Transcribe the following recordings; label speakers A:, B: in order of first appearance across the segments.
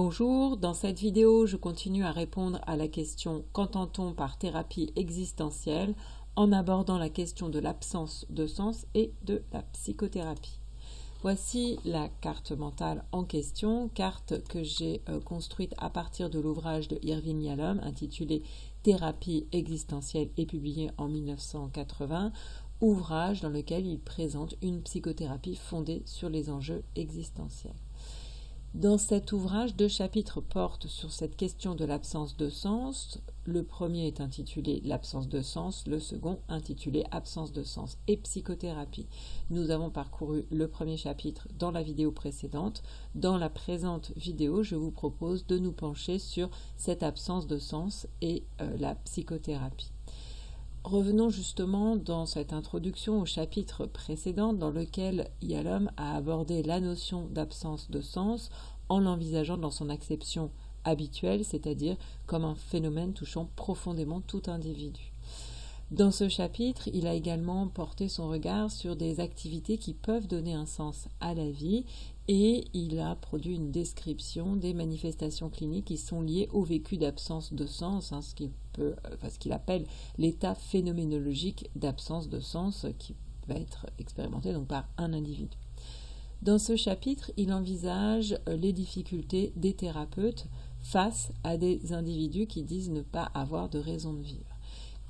A: Bonjour, dans cette vidéo, je continue à répondre à la question « Qu'entend-on par thérapie existentielle ?» en abordant la question de l'absence de sens et de la psychothérapie. Voici la carte mentale en question, carte que j'ai construite à partir de l'ouvrage de Irvin Yalom intitulé « Thérapie existentielle » et publié en 1980, ouvrage dans lequel il présente une psychothérapie fondée sur les enjeux existentiels. Dans cet ouvrage, 2 chapitres portent sur cette question de l'absence de sens. Le premier est intitulé « L'absence de sens », le second intitulé « Absence de sens et psychothérapie ». Nous avons parcouru le premier chapitre dans la vidéo précédente. Dans la présente vidéo, je vous propose de nous pencher sur cette absence de sens et la psychothérapie. Revenons justement dans cette introduction au chapitre précédent dans lequel Yalom a abordé la notion d'absence de sens en l'envisageant dans son acception habituelle, c'est-à-dire comme un phénomène touchant profondément tout individu. Dans ce chapitre, il a également porté son regard sur des activités qui peuvent donner un sens à la vie et il a produit une description des manifestations cliniques qui sont liées au vécu d'absence de sens, ce qu'il appelle l'état phénoménologique d'absence de sens qui va être expérimenté donc par un individu. Dans ce chapitre, il envisage les difficultés des thérapeutes face à des individus qui disent ne pas avoir de raison de vivre.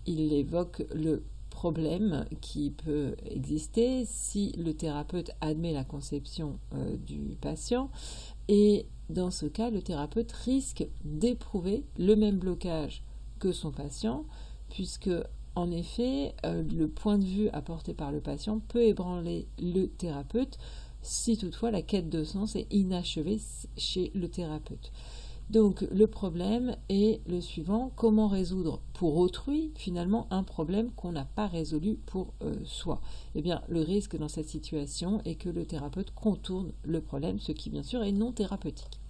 A: Il évoque le problème qui peut exister si le thérapeute admet la conception du patient et dans ce cas, le thérapeute risque d'éprouver le même blocage que son patient puisque en effet, le point de vue apporté par le patient peut ébranler le thérapeute si toutefois la quête de sens est inachevée chez le thérapeute. Donc le problème est le suivant, comment résoudre pour autrui finalement un problème qu'on n'a pas résolu pour soi. Eh bien le risque dans cette situation est que le thérapeute contourne le problème, ce qui bien sûr est non thérapeutique.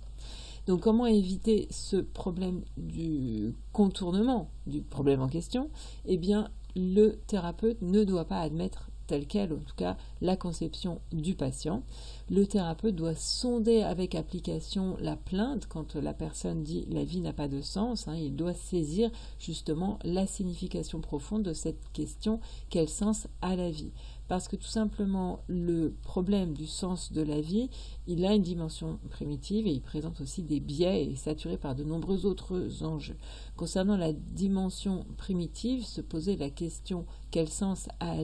A: Donc comment éviter ce problème du contournement du problème en question? Eh bien le thérapeute ne doit pas admettre telle quelle, en tout cas la conception du patient. Le thérapeute doit sonder avec application la plainte quand la personne dit « la vie n'a pas de sens », il doit saisir justement la signification profonde de cette question « quel sens a la vie ?» Parce que tout simplement le problème du sens de la vie, il a une dimension primitive et il présente aussi des biais et est saturé par de nombreux autres enjeux. Concernant la dimension primitive, se poser la question « quel sens a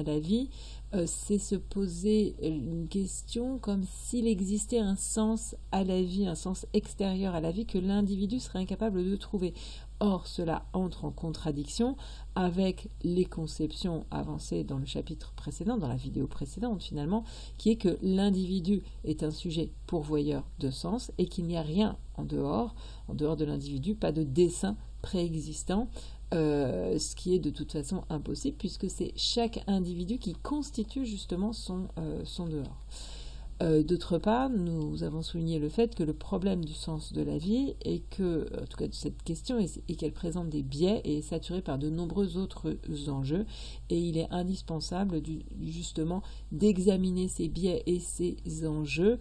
A: la vie ?» c'est se poser une question comme s'il existait un sens à la vie, un sens extérieur à la vie que l'individu serait incapable de trouver. Or, cela entre en contradiction avec les conceptions avancées dans le chapitre précédent, dans la vidéo précédente finalement, qui est que l'individu est un sujet pourvoyeur de sens et qu'il n'y a rien en dehors de l'individu, pas de dessein préexistant, ce qui est de toute façon impossible puisque c'est chaque individu qui constitue justement son dehors. D'autre part, nous avons souligné le fait que le problème du sens de la vie est que, en tout cas de cette question, est qu'elle présente des biais et est saturée par de nombreux autres enjeux et il est indispensable justement d'examiner ces biais et ces enjeux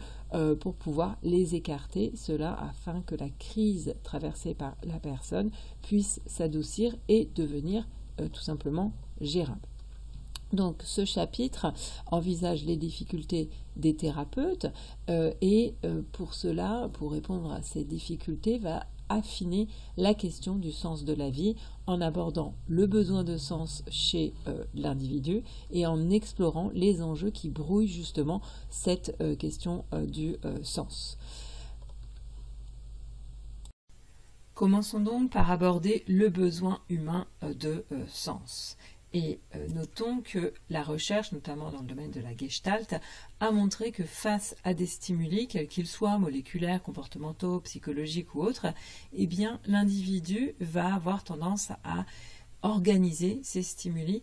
A: pour pouvoir les écarter, cela afin que la crise traversée par la personne puisse s'adoucir et devenir tout simplement gérable. Donc ce chapitre envisage les difficultés des thérapeutes et pour cela, pour répondre à ces difficultés, va affiner la question du sens de la vie en abordant le besoin de sens chez l'individu et en explorant les enjeux qui brouillent justement cette question du sens. Commençons donc par aborder le besoin humain de sens. Et notons que la recherche, notamment dans le domaine de la Gestalt, a montré que face à des stimuli, quels qu'ils soient, moléculaires, comportementaux, psychologiques ou autres, eh bien l'individu va avoir tendance à organiser ces stimuli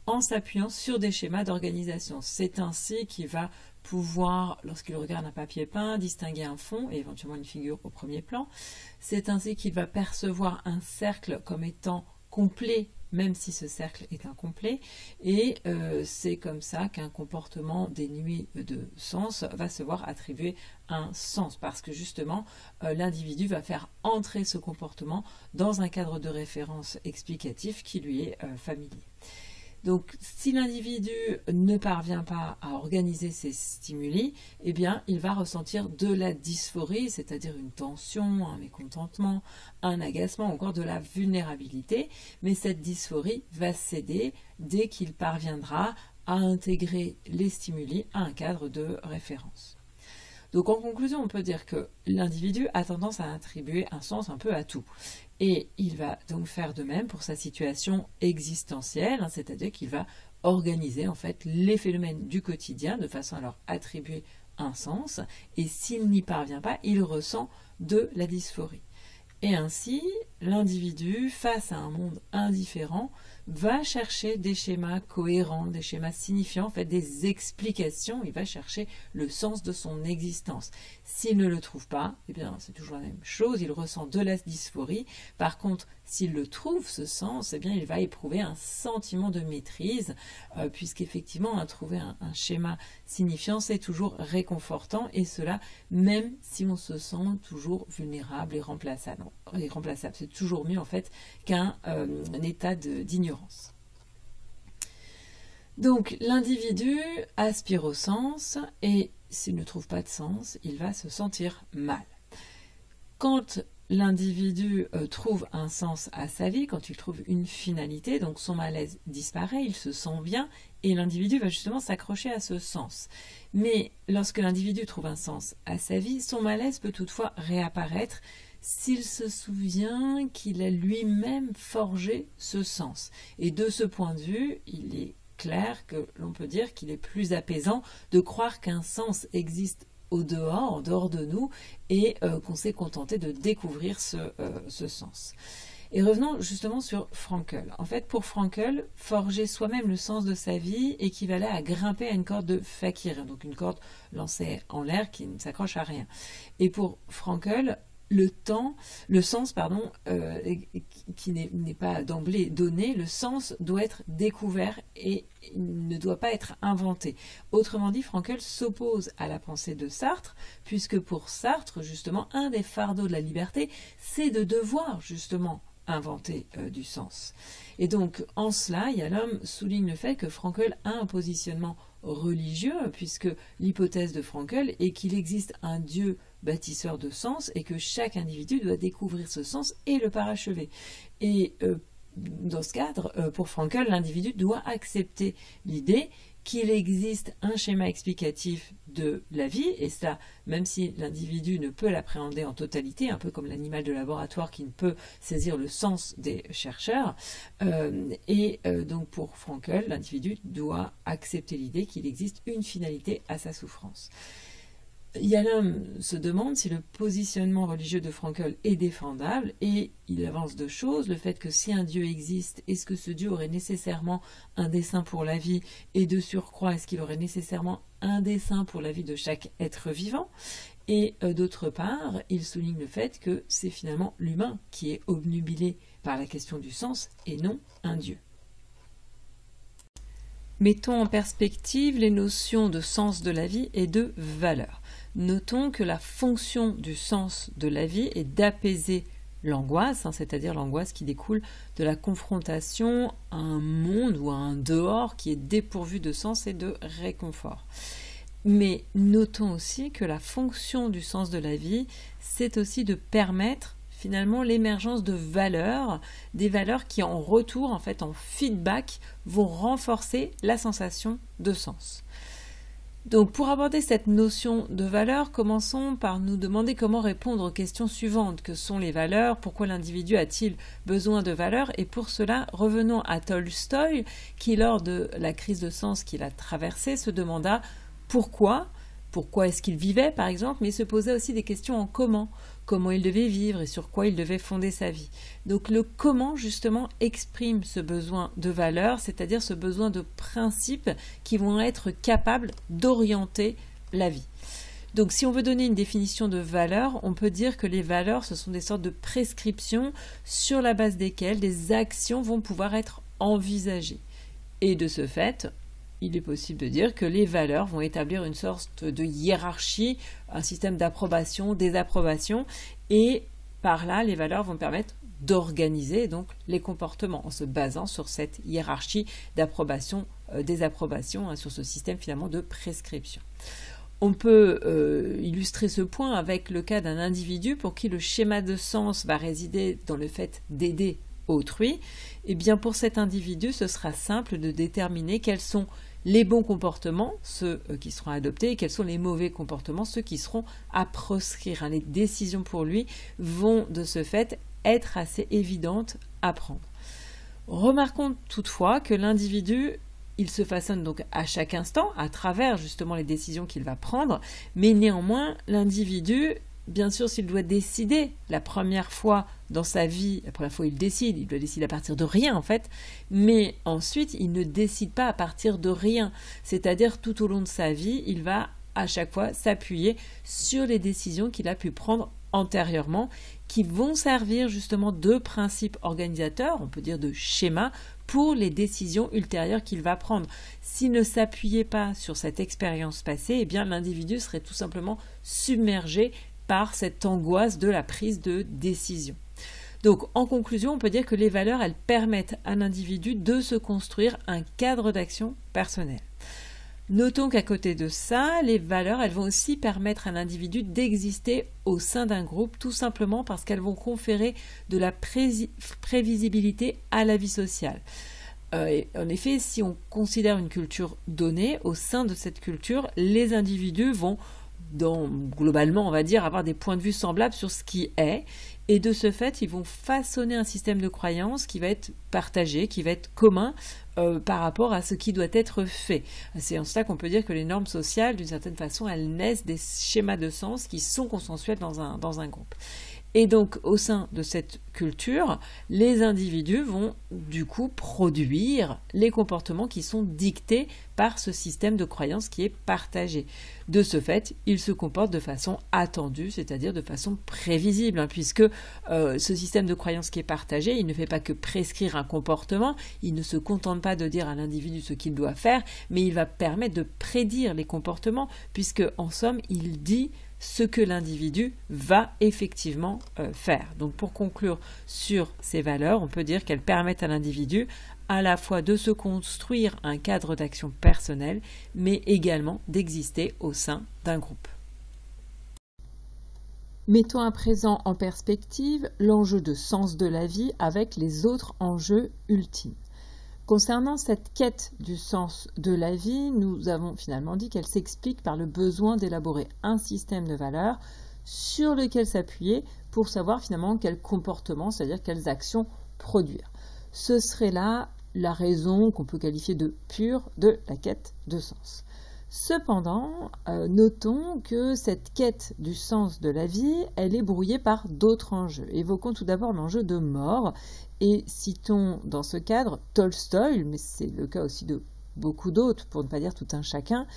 A: en s'appuyant sur des schémas d'organisation. C'est ainsi qu'il va pouvoir, lorsqu'il regarde un papier peint, distinguer un fond et éventuellement une figure au premier plan. C'est ainsi qu'il va percevoir un cercle comme étant complet même si ce cercle est incomplet, et c'est comme ça qu'un comportement dénué de sens va se voir attribuer un sens, parce que justement l'individu va faire entrer ce comportement dans un cadre de référence explicatif qui lui est familier. Donc, si l'individu ne parvient pas à organiser ses stimuli, eh bien, il va ressentir de la dysphorie, c'est-à-dire une tension, un mécontentement, un agacement, ou encore de la vulnérabilité. Mais cette dysphorie va céder dès qu'il parviendra à intégrer les stimuli à un cadre de référence. Donc en conclusion, on peut dire que l'individu a tendance à attribuer un sens un peu à tout. Et il va donc faire de même pour sa situation existentielle, c'est-à-dire qu'il va organiser en fait les phénomènes du quotidien de façon à leur attribuer un sens. Et s'il n'y parvient pas, il ressent de la dysphorie. Et ainsi, l'individu, face à un monde indifférent, va chercher des schémas cohérents, des schémas signifiants, en fait des explications, il va chercher le sens de son existence. S'il ne le trouve pas, eh bien c'est toujours la même chose, il ressent de la dysphorie. Par contre, s'il le trouve, ce sens, eh bien il va éprouver un sentiment de maîtrise, puisqu'effectivement, trouver un schéma signifiant, c'est toujours réconfortant, et cela même si on se sent toujours vulnérable et remplaçable. C'est toujours mieux en fait qu'un état d'ignorance. Donc l'individu aspire au sens, et s'il ne trouve pas de sens, il va se sentir mal. Quand l'individu trouve un sens à sa vie, quand il trouve une finalité, donc son malaise disparaît, il se sent bien, et l'individu va justement s'accrocher à ce sens. Mais lorsque l'individu trouve un sens à sa vie, son malaise peut toutefois réapparaître s'il se souvient qu'il a lui-même forgé ce sens. Et de ce point de vue, il est clair que l'on peut dire qu'il est plus apaisant de croire qu'un sens existe en dehors de nous, et qu'on s'est contenté de découvrir ce sens. Et revenons justement sur Frankl. En fait, pour Frankl, forger soi-même le sens de sa vie équivalait à grimper à une corde de fakir, donc une corde lancée en l'air qui ne s'accroche à rien. Et pour Frankl, le sens, qui n'est pas d'emblée donné, le sens doit être découvert et ne doit pas être inventé. Autrement dit, Frankl s'oppose à la pensée de Sartre, puisque pour Sartre, justement, un des fardeaux de la liberté, c'est de devoir, justement, inventer du sens. Et donc, en cela, Yalom souligne le fait que Frankl a un positionnement religieux, puisque l'hypothèse de Frankl est qu'il existe un Dieu bâtisseur de sens et que chaque individu doit découvrir ce sens et le parachever. Et dans ce cadre, pour Frankl, l'individu doit accepter l'idée qu'il existe un schéma explicatif de la vie, et cela même si l'individu ne peut l'appréhender en totalité, un peu comme l'animal de laboratoire qui ne peut saisir le sens des chercheurs. Donc pour Frankl, l'individu doit accepter l'idée qu'il existe une finalité à sa souffrance. Yalom se demande si le positionnement religieux de Frankl est défendable, et il avance deux choses: le fait que si un Dieu existe, est-ce que ce Dieu aurait nécessairement un dessein pour la vie, et de surcroît, est-ce qu'il aurait nécessairement un dessein pour la vie de chaque être vivant? Et d'autre part, il souligne le fait que c'est finalement l'humain qui est obnubilé par la question du sens et non un Dieu. Mettons en perspective les notions de sens de la vie et de valeur. Notons que la fonction du sens de la vie est d'apaiser l'angoisse, c'est-à-dire l'angoisse qui découle de la confrontation à un monde ou à un dehors qui est dépourvu de sens et de réconfort. Mais notons aussi que la fonction du sens de la vie, c'est aussi de permettre finalement l'émergence de valeurs, des valeurs qui en retour, en fait en feedback, vont renforcer la sensation de sens. Donc pour aborder cette notion de valeur, commençons par nous demander comment répondre aux questions suivantes. Que sont les valeurs? Pourquoi l'individu a-t-il besoin de valeurs? Et pour cela, revenons à Tolstoï, qui lors de la crise de sens qu'il a traversée se demanda pourquoi est-ce qu'il vivait par exemple, mais il se posait aussi des questions en comment il devait vivre et sur quoi il devait fonder sa vie. Donc le comment justement exprime ce besoin de valeur, c'est-à-dire ce besoin de principes qui vont être capables d'orienter la vie. Donc si on veut donner une définition de valeur, on peut dire que les valeurs, ce sont des sortes de prescriptions sur la base desquelles des actions vont pouvoir être envisagées. Et de ce fait, il est possible de dire que les valeurs vont établir une sorte de hiérarchie, un système d'approbation, désapprobation, et par là, les valeurs vont permettre d'organiser donc les comportements en se basant sur cette hiérarchie d'approbation, désapprobation, sur ce système finalement de prescription. On peut illustrer ce point avec le cas d'un individu pour qui le schéma de sens va résider dans le fait d'aider autrui. Et bien pour cet individu, ce sera simple de déterminer quels sont les bons comportements, ceux qui seront adoptés, et quels sont les mauvais comportements, ceux qui seront à proscrire. Les décisions pour lui vont de ce fait être assez évidentes à prendre. Remarquons toutefois que l'individu, il se façonne donc à chaque instant, à travers justement les décisions qu'il va prendre, mais néanmoins, l'individu, bien sûr, s'il doit décider la première fois dans sa vie, la première fois il doit décider à partir de rien en fait, mais ensuite il ne décide pas à partir de rien, c'est-à-dire tout au long de sa vie, il va à chaque fois s'appuyer sur les décisions qu'il a pu prendre antérieurement, qui vont servir justement de principes organisateurs, on peut dire de schéma, pour les décisions ultérieures qu'il va prendre. S'il ne s'appuyait pas sur cette expérience passée, eh bien l'individu serait tout simplement submergé par cette angoisse de la prise de décision. Donc, en conclusion, on peut dire que les valeurs, elles permettent à l'individu de se construire un cadre d'action personnel. Notons qu'à côté de ça, les valeurs, elles vont aussi permettre à l'individu d'exister au sein d'un groupe, tout simplement parce qu'elles vont conférer de la prévisibilité à la vie sociale. En effet, si on considère une culture donnée, au sein de cette culture, les individus vont globalement, on va dire, avoir des points de vue semblables sur ce qui est, et de ce fait, ils vont façonner un système de croyances qui va être partagé, qui va être commun par rapport à ce qui doit être fait. C'est en cela qu'on peut dire que les normes sociales, d'une certaine façon, elles naissent des schémas de sens qui sont consensuels dans un groupe. Et donc, au sein de cette culture, les individus vont du coup produire les comportements qui sont dictés par ce système de croyance qui est partagé. De ce fait, ils se comportent de façon attendue, c'est-à-dire de façon prévisible, puisque ce système de croyance qui est partagé, il ne fait pas que prescrire un comportement, il ne se contente pas de dire à l'individu ce qu'il doit faire, mais il va permettre de prédire les comportements, puisque en somme, il dit ce que l'individu va effectivement faire. Donc pour conclure sur ces valeurs, on peut dire qu'elles permettent à l'individu à la fois de se construire un cadre d'action personnel, mais également d'exister au sein d'un groupe. Mettons à présent en perspective l'enjeu de sens de la vie avec les autres enjeux ultimes. Concernant cette quête du sens de la vie, nous avons finalement dit qu'elle s'explique par le besoin d'élaborer un système de valeurs sur lequel s'appuyer pour savoir finalement quels comportements, c'est-à-dire quelles actions produire. Ce serait là la raison qu'on peut qualifier de pure de la quête de sens. Cependant, notons que cette quête du sens de la vie, elle est brouillée par d'autres enjeux. Évoquons tout d'abord l'enjeu de mort et citons dans ce cadre Tolstoï, mais c'est le cas aussi de beaucoup d'autres, pour ne pas dire tout un chacun,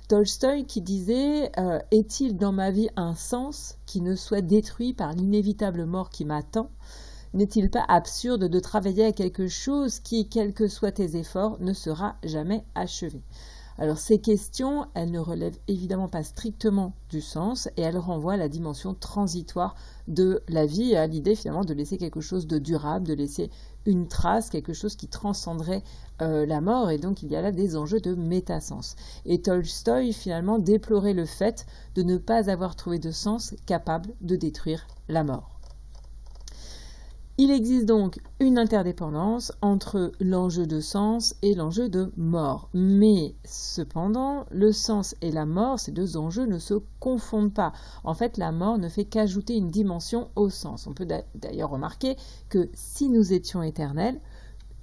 A: Tolstoï qui disait « Est-il dans ma vie un sens qui ne soit détruit par l'inévitable mort qui m'attend ? N'est-il pas absurde de travailler à quelque chose qui, quels que soient tes efforts, ne sera jamais achevé ?» Alors ces questions, elles ne relèvent évidemment pas strictement du sens et elles renvoient à la dimension transitoire de la vie et à l'idée finalement de laisser quelque chose de durable, de laisser une trace, quelque chose qui transcenderait la mort, et donc il y a là des enjeux de métasens. Et Tolstoï finalement déplorait le fait de ne pas avoir trouvé de sens capable de détruire la mort. Il existe donc une interdépendance entre l'enjeu de sens et l'enjeu de mort. Mais cependant, le sens et la mort, ces deux enjeux ne se confondent pas. En fait, la mort ne fait qu'ajouter une dimension au sens. On peut d'ailleurs remarquer que si nous étions éternels,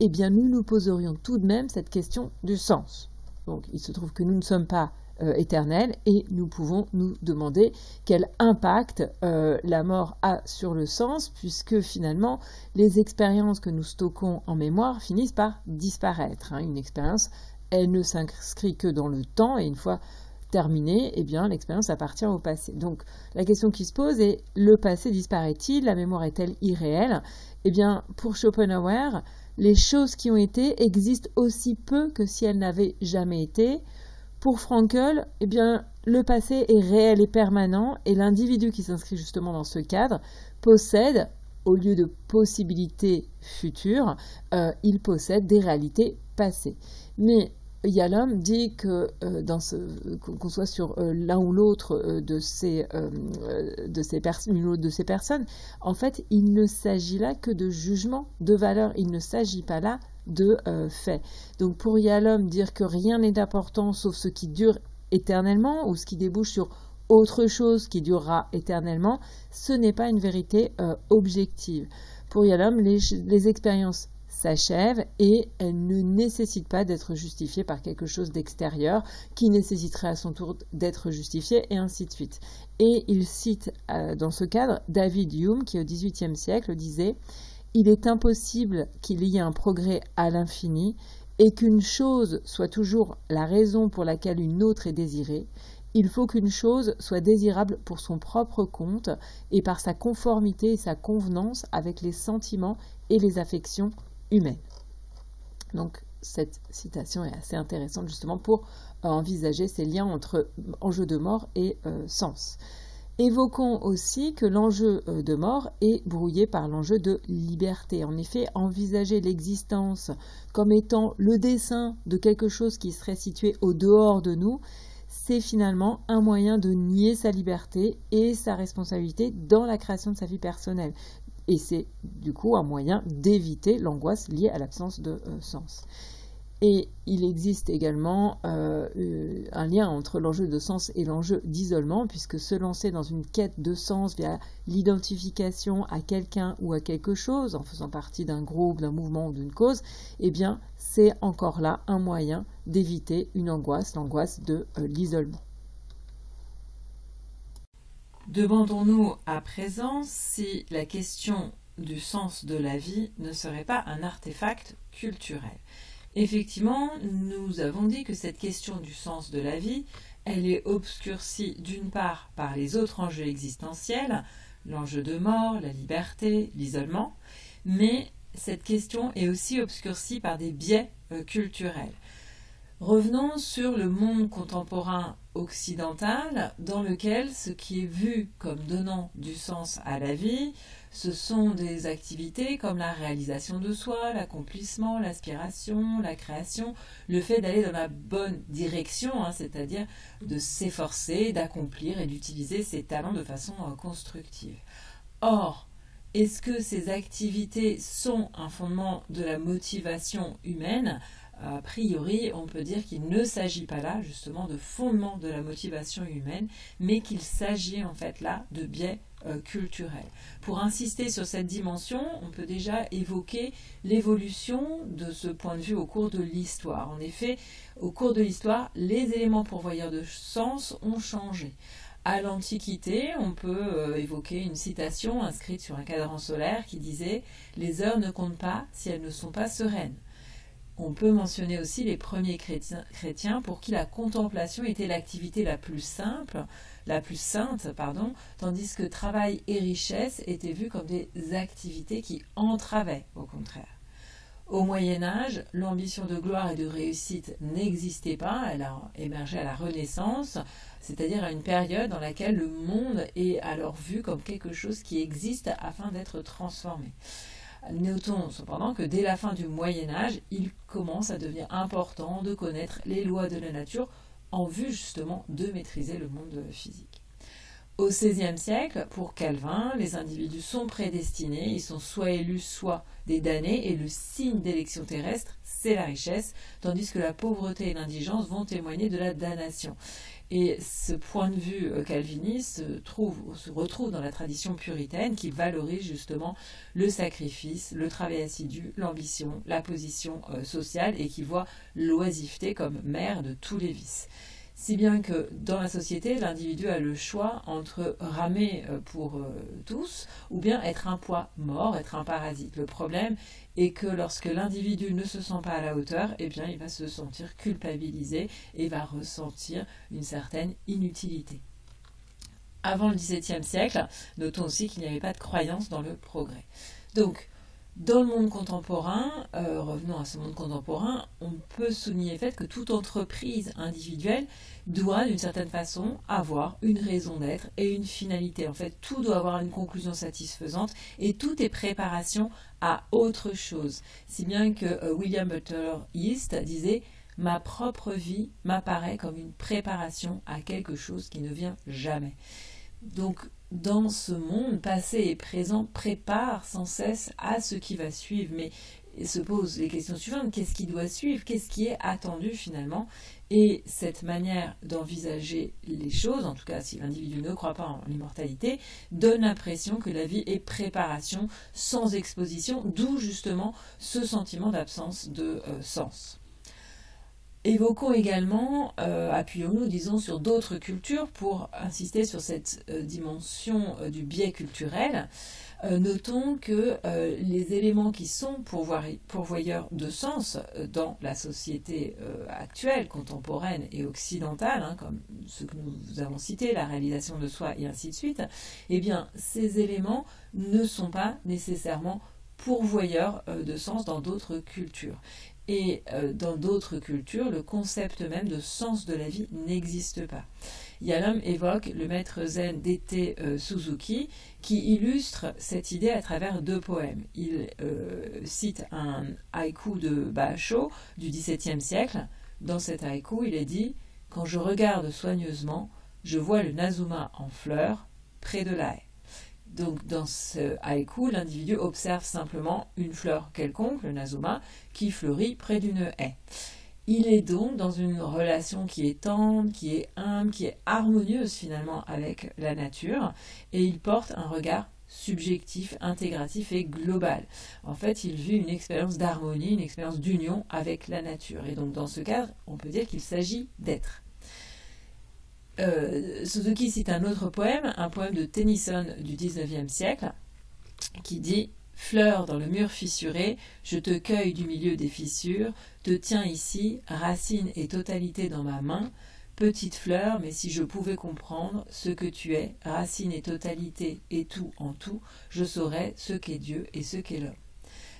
A: eh bien nous nous poserions tout de même cette question du sens. Donc il se trouve que nous ne sommes pas éternel et nous pouvons nous demander quel impact la mort a sur le sens, puisque finalement les expériences que nous stockons en mémoire finissent par disparaître. Une expérience, elle ne s'inscrit que dans le temps, et une fois terminée, eh bien l'expérience appartient au passé. Donc la question qui se pose est, le passé disparaît-il? La mémoire est-elle irréelle? Eh bien pour Schopenhauer, les choses qui ont été existent aussi peu que si elles n'avaient jamais été. Pour Frankl, eh bien le passé est réel et permanent et l'individu qui s'inscrit justement dans ce cadre possède, au lieu de possibilités futures, il possède des réalités passées. Mais Yalom dit que qu'on soit sur l'un ou l'autre de ces personnes, en fait, il ne s'agit là que de jugement, de valeur. Il ne s'agit pas là de fait. Donc pour Yalom, dire que rien n'est important sauf ce qui dure éternellement ou ce qui débouche sur autre chose qui durera éternellement, ce n'est pas une vérité objective. Pour Yalom, les expériences s'achèvent et elles ne nécessitent pas d'être justifiées par quelque chose d'extérieur qui nécessiterait à son tour d'être justifié et ainsi de suite. Et il cite dans ce cadre David Hume qui au XVIIIe siècle disait « Il est impossible qu'il y ait un progrès à l'infini et qu'une chose soit toujours la raison pour laquelle une autre est désirée. Il faut qu'une chose soit désirable pour son propre compte et par sa conformité et sa convenance avec les sentiments et les affections humaines. » Donc cette citation est assez intéressante justement pour envisager ces liens entre enjeu de mort et sens. Évoquons aussi que l'enjeu de mort est brouillé par l'enjeu de liberté. En effet, envisager l'existence comme étant le dessein de quelque chose qui serait situé au dehors de nous, c'est finalement un moyen de nier sa liberté et sa responsabilité dans la création de sa vie personnelle. Et c'est du coup un moyen d'éviter l'angoisse liée à l'absence de sens. Et il existe également un lien entre l'enjeu de sens et l'enjeu d'isolement, puisque se lancer dans une quête de sens via l'identification à quelqu'un ou à quelque chose, en faisant partie d'un groupe, d'un mouvement ou d'une cause, eh bien, c'est encore là un moyen d'éviter une angoisse, l'angoisse de l'isolement. Demandons-nous à présent si la question du sens de la vie ne serait pas un artefact culturel. Effectivement, nous avons dit que cette question du sens de la vie, elle est obscurcie d'une part par les autres enjeux existentiels, l'enjeu de mort, la liberté, l'isolement, mais cette question est aussi obscurcie par des biais culturels. Revenons sur le monde contemporain occidental dans lequel ce qui est vu comme donnant du sens à la vie, ce sont des activités comme la réalisation de soi, l'accomplissement, l'aspiration, la création, le fait d'aller dans la bonne direction, c'est-à-dire de s'efforcer, d'accomplir et d'utiliser ses talents de façon constructive. Or, est-ce que ces activités sont un fondement de la motivation humaine ? A priori, on peut dire qu'il ne s'agit pas là justement de fondement de la motivation humaine, mais qu'il s'agit en fait là de biais culturels. Pour insister sur cette dimension, on peut déjà évoquer l'évolution de ce point de vue au cours de l'histoire. En effet, au cours de l'histoire, les éléments pourvoyeurs de sens ont changé. À l'Antiquité, on peut évoquer une citation inscrite sur un cadran solaire qui disait « Les heures ne comptent pas si elles ne sont pas sereines ». On peut mentionner aussi les premiers chrétiens pour qui la contemplation était l'activité la plus simple, la plus sainte, tandis que travail et richesse étaient vus comme des activités qui entravaient, au contraire. Au Moyen-Âge, l'ambition de gloire et de réussite n'existait pas, elle a émergé à la Renaissance, c'est-à-dire à une période dans laquelle le monde est alors vu comme quelque chose qui existe afin d'être transformé. Notons cependant que dès la fin du Moyen-Âge, il commence à devenir important de connaître les lois de la nature en vue justement de maîtriser le monde physique. Au XVIe siècle, pour Calvin, les individus sont prédestinés, ils sont soit élus, soit des damnés, et le signe d'élection terrestre, c'est la richesse, tandis que la pauvreté et l'indigence vont témoigner de la damnation. Et ce point de vue calviniste se retrouve dans la tradition puritaine qui valorise justement le sacrifice, le travail assidu, l'ambition, la position sociale et qui voit l'oisiveté comme mère de tous les vices. Si bien que dans la société, l'individu a le choix entre ramer pour tous ou bien être un poids mort, être un parasite. Le problème est que lorsque l'individu ne se sent pas à la hauteur, eh bien, il va se sentir culpabilisé et va ressentir une certaine inutilité. Avant le XVIIe siècle, notons aussi qu'il n'y avait pas de croyance dans le progrès. Donc, dans le monde contemporain, revenons à ce monde contemporain, on peut souligner le fait que toute entreprise individuelle doit d'une certaine façon avoir une raison d'être et une finalité. En fait, tout doit avoir une conclusion satisfaisante et tout est préparation à autre chose. Si bien que William Butler Yeats disait « Ma propre vie m'apparaît comme une préparation à quelque chose qui ne vient jamais ». Donc, dans ce monde, passé et présent prépare sans cesse à ce qui va suivre, mais se pose les questions suivantes. Qu'est-ce qui doit suivre? Qu'est-ce qui est attendu finalement? Et cette manière d'envisager les choses, en tout cas si l'individu ne croit pas en l'immortalité, donne l'impression que la vie est préparation sans exposition, d'où justement ce sentiment d'absence de sens. Évoquons également, appuyons-nous, disons, sur d'autres cultures pour insister sur cette dimension du biais culturel. Notons que les éléments qui sont pourvoyeurs de sens dans la société actuelle, contemporaine et occidentale, comme ceux que nous avons cités, la réalisation de soi et ainsi de suite, eh bien, ces éléments ne sont pas nécessairement pourvoyeurs de sens dans d'autres cultures. Et dans d'autres cultures, le concept même de sens de la vie n'existe pas. Yalom évoque le maître zen D.T. Suzuki qui illustre cette idée à travers deux poèmes. Il cite un haïku de Basho du XVIIe siècle. Dans cet haïku, il est dit « Quand je regarde soigneusement, je vois le Nazuma en fleurs près de la haie ». Donc dans ce haïku, l'individu observe simplement une fleur quelconque, le Nazuma, qui fleurit près d'une haie. Il est donc dans une relation qui est tendre, qui est humble, qui est harmonieuse finalement avec la nature, et il porte un regard subjectif, intégratif et global. En fait, il vit une expérience d'harmonie, une expérience d'union avec la nature. Et donc dans ce cadre, on peut dire qu'il s'agit d'être. Suzuki cite un autre poème, un poème de Tennyson du XIXe siècle, qui dit « Fleur dans le mur fissuré, je te cueille du milieu des fissures, te tiens ici, racine et totalité dans ma main, petite fleur, mais si je pouvais comprendre ce que tu es, racine et totalité et tout en tout, je saurais ce qu'est Dieu et ce qu'est l'homme. »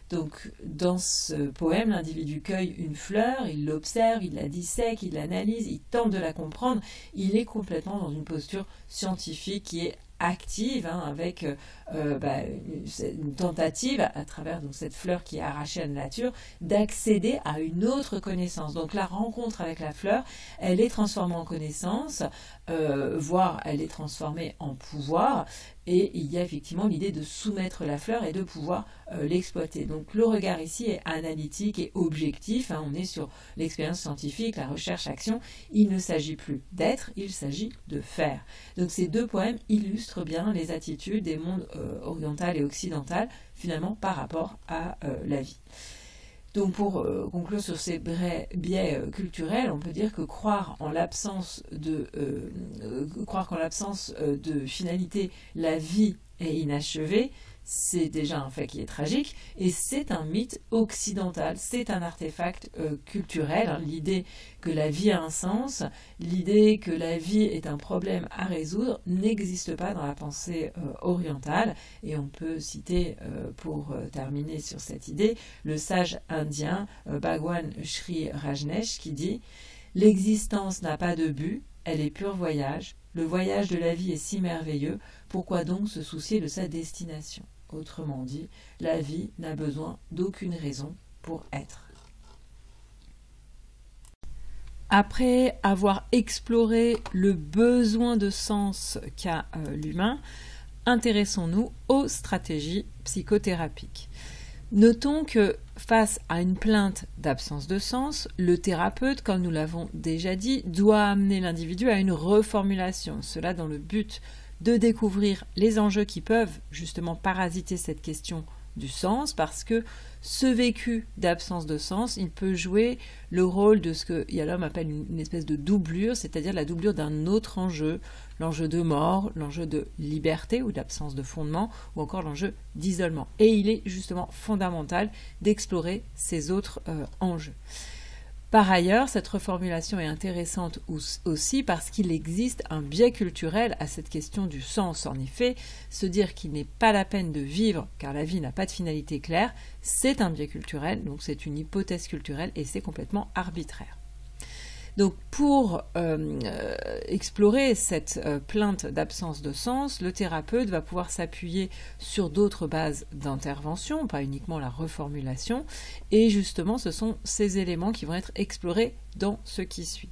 A: Donc, dans ce poème, l'individu cueille une fleur, il l'observe, il la dissèque, il l'analyse, il tente de la comprendre. Il est complètement dans une posture scientifique qui est active, avec une tentative, à travers donc, cette fleur qui est arrachée à la nature, d'accéder à une autre connaissance. Donc la rencontre avec la fleur, elle est transformée en connaissance, voire elle est transformée en pouvoir, et il y a effectivement l'idée de soumettre la fleur et de pouvoir l'exploiter. Donc le regard ici est analytique et objectif, on est sur l'expérience scientifique, la recherche-action, il ne s'agit plus d'être, il s'agit de faire. Donc ces deux poèmes illustrent bien les attitudes des mondes oriental et occidental finalement par rapport à la vie. Donc pour conclure sur ces biais culturels, on peut dire que croire qu'en l'absence de finalité, la vie est inachevée, c'est déjà un fait qui est tragique, et c'est un mythe occidental, c'est un artefact culturel, l'idée que la vie a un sens, l'idée que la vie est un problème à résoudre n'existe pas dans la pensée orientale, et on peut citer, pour terminer sur cette idée, le sage indien Bhagwan Sri Rajneesh qui dit « L'existence n'a pas de but, elle est pur voyage, le voyage de la vie est si merveilleux, pourquoi donc se soucier de sa destination ?» Autrement dit, la vie n'a besoin d'aucune raison pour être. Après avoir exploré le besoin de sens qu'a l'humain, intéressons-nous aux stratégies psychothérapiques. Notons que face à une plainte d'absence de sens, le thérapeute, comme nous l'avons déjà dit, doit amener l'individu à une reformulation, cela dans le but de découvrir les enjeux qui peuvent justement parasiter cette question du sens, parce que ce vécu d'absence de sens, il peut jouer le rôle de ce que Yalom appelle une espèce de doublure, c'est-à-dire la doublure d'un autre enjeu, l'enjeu de mort, l'enjeu de liberté ou d'absence de fondement, ou encore l'enjeu d'isolement. Et il est justement fondamental d'explorer ces autres enjeux. Par ailleurs, cette reformulation est intéressante aussi parce qu'il existe un biais culturel à cette question du sens. En effet, se dire qu'il n'est pas la peine de vivre car la vie n'a pas de finalité claire, c'est un biais culturel, donc c'est une hypothèse culturelle et c'est complètement arbitraire. Donc pour explorer cette plainte d'absence de sens, le thérapeute va pouvoir s'appuyer sur d'autres bases d'intervention, pas uniquement la reformulation, et justement ce sont ces éléments qui vont être explorés dans ce qui suit.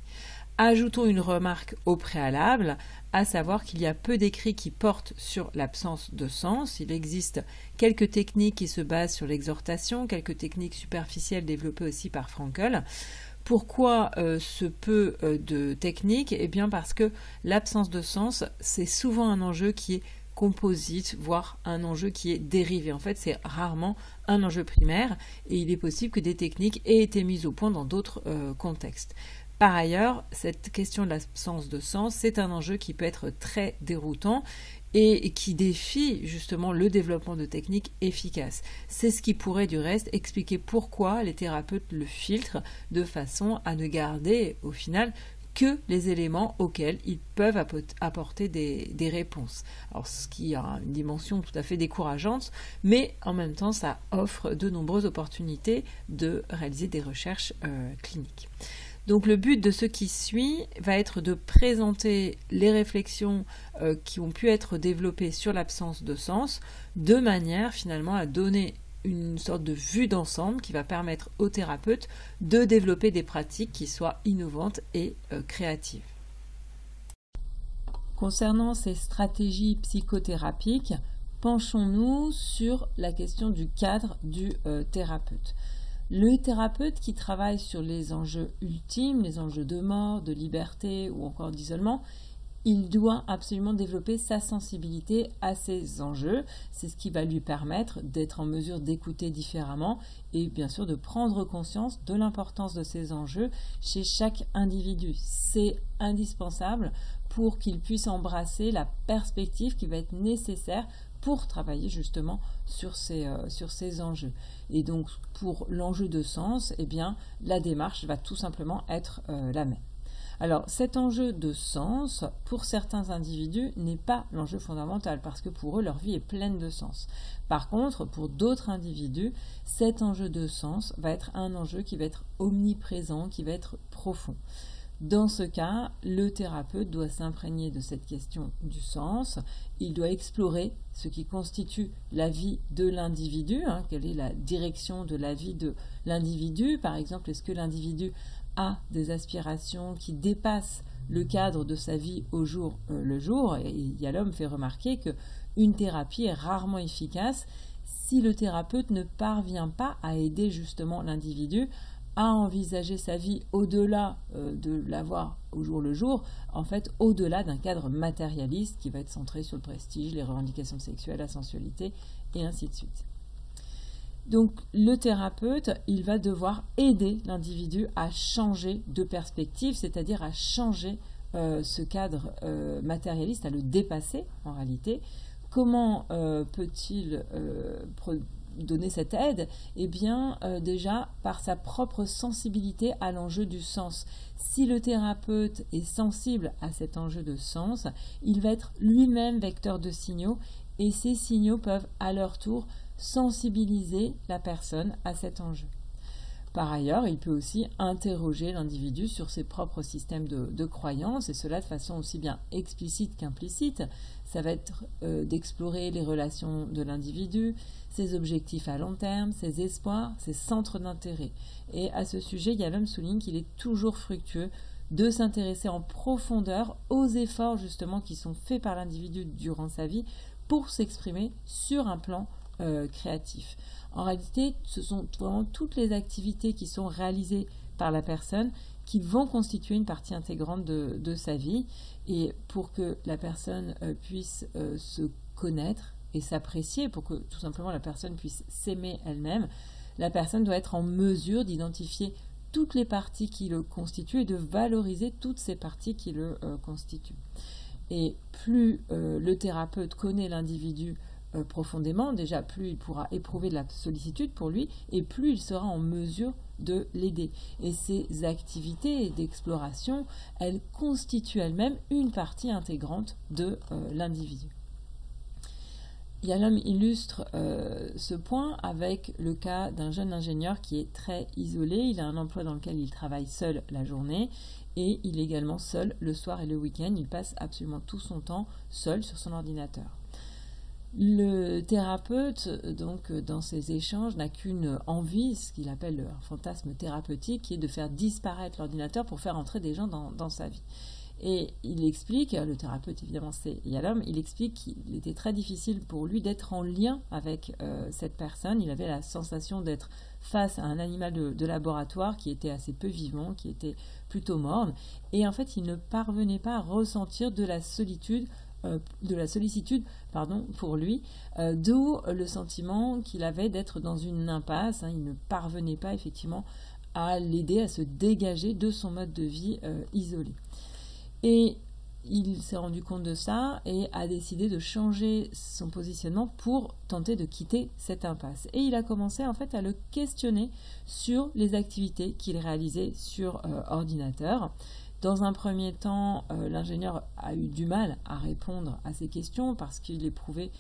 A: Ajoutons une remarque au préalable, à savoir qu'il y a peu d'écrits qui portent sur l'absence de sens. Il existe quelques techniques qui se basent sur l'exhortation, quelques techniques superficielles développées aussi par Frankl. Pourquoi ce peu de techniques? Eh bien parce que l'absence de sens, c'est souvent un enjeu qui est composite, voire un enjeu qui est dérivé. En fait, c'est rarement un enjeu primaire et il est possible que des techniques aient été mises au point dans d'autres contextes. Par ailleurs, cette question de l'absence de sens, c'est un enjeu qui peut être très déroutant et qui défie justement le développement de techniques efficaces. C'est ce qui pourrait du reste expliquer pourquoi les thérapeutes le filtrent de façon à ne garder au final que les éléments auxquels ils peuvent apporter des réponses. Alors ce qui a une dimension tout à fait décourageante, mais en même temps ça offre de nombreuses opportunités de réaliser des recherches cliniques. Donc le but de ce qui suit va être de présenter les réflexions qui ont pu être développées sur l'absence de sens, de manière finalement à donner une sorte de vue d'ensemble qui va permettre aux thérapeutes de développer des pratiques qui soient innovantes et créatives. Concernant ces stratégies psychothérapiques, penchons-nous sur la question du cadre du thérapeute. Le thérapeute qui travaille sur les enjeux ultimes, les enjeux de mort, de liberté ou encore d'isolement, il doit absolument développer sa sensibilité à ces enjeux. C'est ce qui va lui permettre d'être en mesure d'écouter différemment et bien sûr de prendre conscience de l'importance de ces enjeux chez chaque individu. C'est indispensable pour qu'il puisse embrasser la perspective qui va être nécessaire pour travailler justement sur ces enjeux. Et donc pour l'enjeu de sens, eh bien, la démarche va tout simplement être la même. Alors cet enjeu de sens, pour certains individus, n'est pas l'enjeu fondamental parce que pour eux, leur vie est pleine de sens. Par contre, pour d'autres individus, cet enjeu de sens va être un enjeu qui va être omniprésent, qui va être profond. Dans ce cas, le thérapeute doit s'imprégner de cette question du sens. Il doit explorer ce qui constitue la vie de l'individu, quelle est la direction de la vie de l'individu. Par exemple, est-ce que l'individu a des aspirations qui dépassent le cadre de sa vie au jour le jour? Et Yalom fait remarquer qu'une thérapie est rarement efficace si le thérapeute ne parvient pas à aider justement l'individu à envisager sa vie au-delà de l'avoir au jour le jour, en fait au-delà d'un cadre matérialiste qui va être centré sur le prestige, les revendications sexuelles, la sensualité et ainsi de suite. Donc le thérapeute, il va devoir aider l'individu à changer de perspective, c'est-à-dire à changer ce cadre matérialiste, à le dépasser en réalité. Comment peut-il donner cette aide? Eh bien, déjà par sa propre sensibilité à l'enjeu du sens. Si le thérapeute est sensible à cet enjeu de sens, il va être lui-même vecteur de signaux et ces signaux peuvent à leur tour sensibiliser la personne à cet enjeu. Par ailleurs, il peut aussi interroger l'individu sur ses propres systèmes de croyances, et cela de façon aussi bien explicite qu'implicite. Ça va être d'explorer les relations de l'individu, ses objectifs à long terme, ses espoirs, ses centres d'intérêt. Et à ce sujet, Yalom souligne qu'il est toujours fructueux de s'intéresser en profondeur aux efforts justement qui sont faits par l'individu durant sa vie pour s'exprimer sur un plan créatif. En réalité, ce sont vraiment toutes les activités qui sont réalisées par la personne qui vont constituer une partie intégrante de sa vie. Et pour que la personne puisse se connaître, et s'apprécier, pour que tout simplement la personne puisse s'aimer elle-même, la personne doit être en mesure d'identifier toutes les parties qui le constituent et de valoriser toutes ces parties qui le constituent. Et plus le thérapeute connaît l'individu profondément, déjà plus il pourra éprouver de la sollicitude pour lui et plus il sera en mesure de l'aider. Et ces activités d'exploration, elles constituent elles-mêmes une partie intégrante de l'individu. Yalom illustre ce point avec le cas d'un jeune ingénieur qui est très isolé. Il a un emploi dans lequel il travaille seul la journée et il est également seul le soir et le week-end. Il passe absolument tout son temps seul sur son ordinateur. Le thérapeute, donc, dans ses échanges, n'a qu'une envie, ce qu'il appelle un fantasme thérapeutique, qui est de faire disparaître l'ordinateur pour faire entrer des gens dans sa vie. Et il explique, le thérapeute évidemment c'est Yalom, il explique qu'il était très difficile pour lui d'être en lien avec cette personne. Il avait la sensation d'être face à un animal de laboratoire qui était assez peu vivant, qui était plutôt morne. Et en fait, il ne parvenait pas à ressentir de la sollicitude pour lui, d'où le sentiment qu'il avait d'être dans une impasse. Il ne parvenait pas effectivement à l'aider à se dégager de son mode de vie isolé. Et il s'est rendu compte de ça et a décidé de changer son positionnement pour tenter de quitter cette impasse. Et il a commencé en fait à le questionner sur les activités qu'il réalisait sur ordinateur. Dans un premier temps, l'ingénieur a eu du mal à répondre à ces questions parce qu'il éprouvait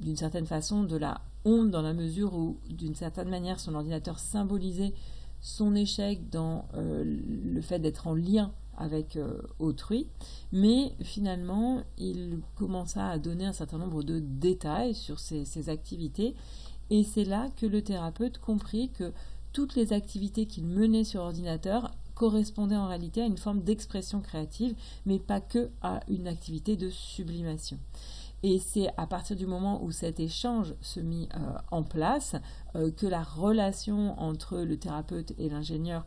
A: d'une certaine façon de la honte dans la mesure où, d'une certaine manière, son ordinateur symbolisait son échec dans le fait d'être en lien avec autrui, mais finalement il commença à donner un certain nombre de détails sur ses activités et c'est là que le thérapeute comprit que toutes les activités qu'il menait sur ordinateur correspondaient en réalité à une forme d'expression créative, mais pas que à une activité de sublimation. Et c'est à partir du moment où cet échange se mit en place que la relation entre le thérapeute et l'ingénieur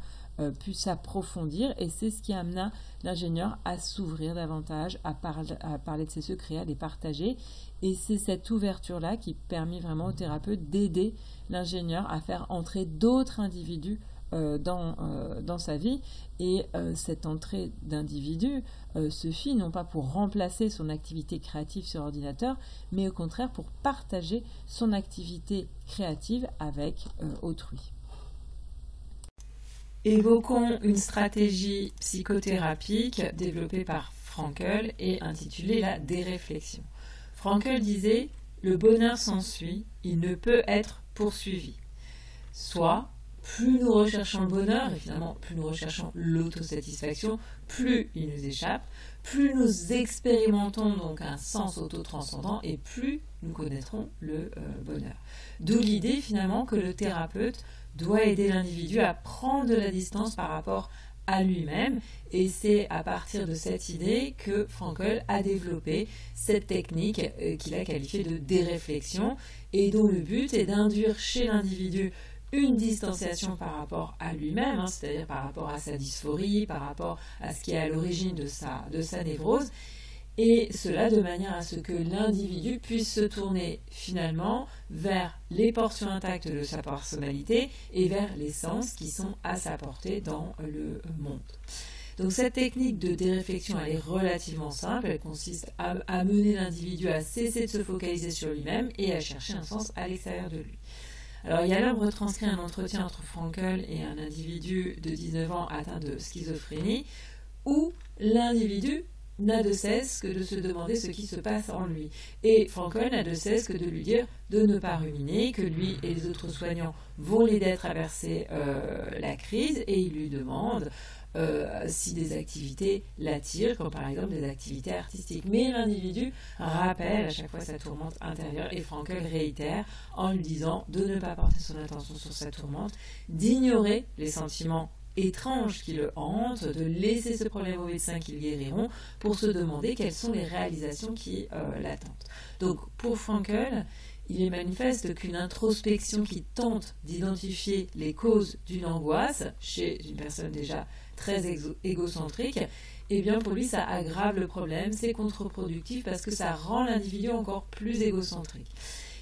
A: pu s'approfondir, et c'est ce qui amena l'ingénieur à s'ouvrir davantage, à parler de ses secrets, à les partager, et c'est cette ouverture-là qui permet vraiment au thérapeute d'aider l'ingénieur à faire entrer d'autres individus dans sa vie, et cette entrée d'individus se fit non pas pour remplacer son activité créative sur ordinateur, mais au contraire pour partager son activité créative avec autrui. Évoquons une stratégie psychothérapique développée par Frankl et intitulée la déréflexion. Frankl disait « Le bonheur s'ensuit, il ne peut être poursuivi ». Soit, plus nous recherchons le bonheur, et finalement plus nous recherchons l'autosatisfaction, plus il nous échappe, plus nous expérimentons donc un sens autotranscendant et plus nous connaîtrons le bonheur. D'où l'idée finalement que le thérapeute doit aider l'individu à prendre de la distance par rapport à lui-même, et c'est à partir de cette idée que Frankl a développé cette technique qu'il a qualifiée de déréflexion et dont le but est d'induire chez l'individu une distanciation par rapport à lui-même, c'est-à-dire par rapport à sa dysphorie, par rapport à ce qui est à l'origine de sa névrose, et cela de manière à ce que l'individu puisse se tourner finalement vers les portions intactes de sa personnalité et vers les sens qui sont à sa portée dans le monde. Donc cette technique de déréflexion, elle est relativement simple, elle consiste à mener l'individu à cesser de se focaliser sur lui-même et à chercher un sens à l'extérieur de lui. Alors Yalom retranscrit un entretien entre Frankl et un individu de 19 ans atteint de schizophrénie où l'individu n'a de cesse que de se demander ce qui se passe en lui. Et Frankl n'a de cesse que de lui dire de ne pas ruminer, que lui et les autres soignants vont l'aider à traverser la crise, et il lui demande si des activités l'attirent, comme par exemple des activités artistiques. Mais l'individu rappelle à chaque fois sa tourmente intérieure, et Frankl réitère en lui disant de ne pas porter son attention sur sa tourmente, d'ignorer les sentiments étranges qui le hantent, de laisser ce problème aux médecins qui le guériront, pour se demander quelles sont les réalisations qui l'attendent. Donc pour Frankl, il est manifeste qu'une introspection qui tente d'identifier les causes d'une angoisse chez une personne déjà très égocentrique eh bien pour lui ça aggrave le problème, c'est contre-productif parce que ça rend l'individu encore plus égocentrique.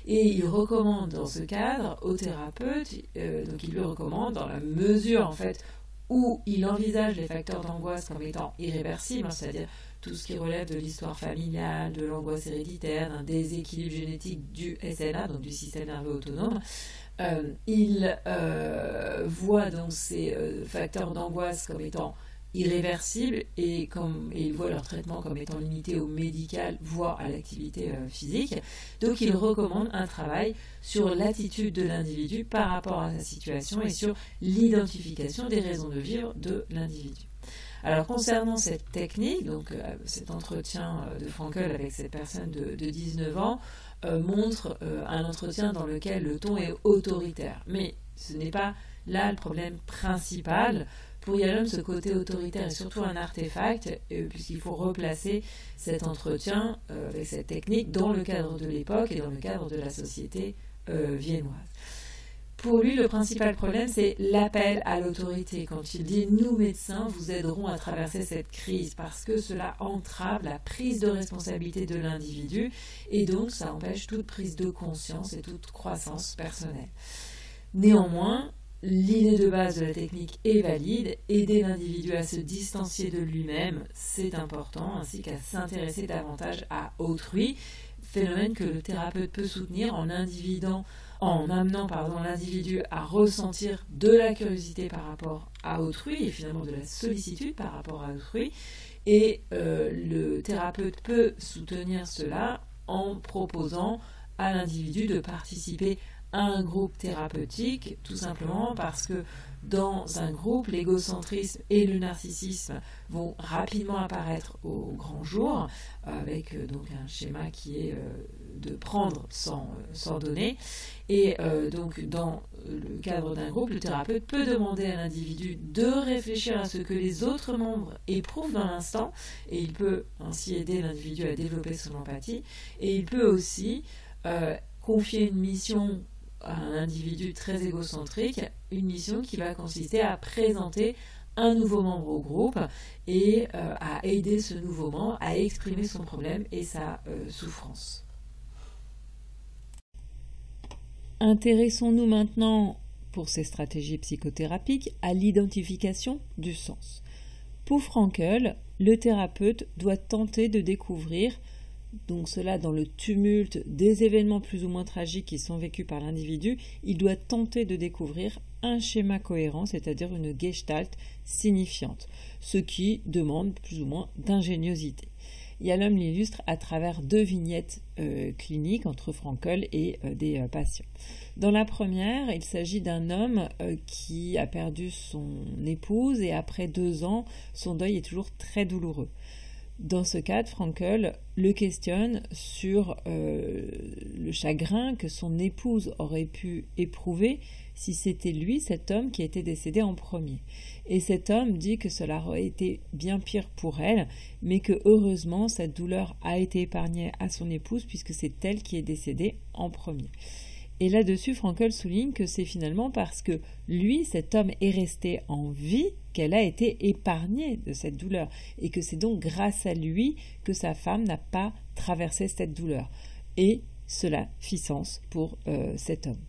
A: Et il recommande dans ce cadre au thérapeute, donc il lui recommande dans la mesure en fait où il envisage les facteurs d'angoisse comme étant irréversibles, c'est-à-dire tout ce qui relève de l'histoire familiale, de l'angoisse héréditaire, d'un déséquilibre génétique du SNA, donc du système nerveux autonome. Il voit donc ces facteurs d'angoisse comme étant irréversibles et il voit leur traitement comme étant limité au médical, voire à l'activité physique. Donc il recommande un travail sur l'attitude de l'individu par rapport à sa situation et sur l'identification des raisons de vivre de l'individu. Alors concernant cette technique, donc cet entretien de Frankl avec cette personne de 19 ans montre un entretien dans lequel le ton est autoritaire. Mais ce n'est pas là le problème principal. Pour Yalom, ce côté autoritaire est surtout un artefact, puisqu'il faut replacer cet entretien avec cette technique dans le cadre de l'époque et dans le cadre de la société viennoise. Pour lui, le principal problème, c'est l'appel à l'autorité. Quand il dit « nous, médecins, vous aiderons à traverser cette crise » parce que cela entrave la prise de responsabilité de l'individu et donc ça empêche toute prise de conscience et toute croissance personnelle. Néanmoins, l'idée de base de la technique est valide. Aider l'individu à se distancier de lui-même, c'est important, ainsi qu'à s'intéresser davantage à autrui, phénomène que le thérapeute peut soutenir en amenant l'individu à ressentir de la curiosité par rapport à autrui et finalement de la sollicitude par rapport à autrui. Et le thérapeute peut soutenir cela en proposant à l'individu de participer à un groupe thérapeutique, tout simplement parce que dans un groupe, l'égocentrisme et le narcissisme vont rapidement apparaître au grand jour, avec donc un schéma qui est de prendre sans donner. Et donc dans le cadre d'un groupe, le thérapeute peut demander à l'individu de réfléchir à ce que les autres membres éprouvent dans l'instant, et il peut ainsi aider l'individu à développer son empathie, et il peut aussi confier une mission à un individu très égocentrique, une mission qui va consister à présenter un nouveau membre au groupe et à aider ce nouveau membre à exprimer son problème et sa souffrance. Intéressons-nous maintenant, pour ces stratégies psychothérapiques, à l'identification du sens. Pour Frankl, le thérapeute doit tenter de découvrir, donc cela dans le tumulte des événements plus ou moins tragiques qui sont vécus par l'individu, il doit tenter de découvrir un schéma cohérent, c'est-à-dire une gestalt signifiante, ce qui demande plus ou moins d'ingéniosité. Yalom l'illustre à travers 2 vignettes cliniques entre Frankl et des patients. Dans la première, il s'agit d'un homme qui a perdu son épouse et après 2 ans, son deuil est toujours très douloureux. Dans ce cadre, Frankl le questionne sur le chagrin que son épouse aurait pu éprouver si c'était lui, cet homme, qui était décédé en premier. Et cet homme dit que cela aurait été bien pire pour elle, mais que heureusement, cette douleur a été épargnée à son épouse puisque c'est elle qui est décédée en premier. Et là-dessus, Frankl souligne que c'est finalement parce que lui, cet homme, est resté en vie qu'elle a été épargnée de cette douleur et que c'est donc grâce à lui que sa femme n'a pas traversé cette douleur. Et cela fit sens pour cet homme.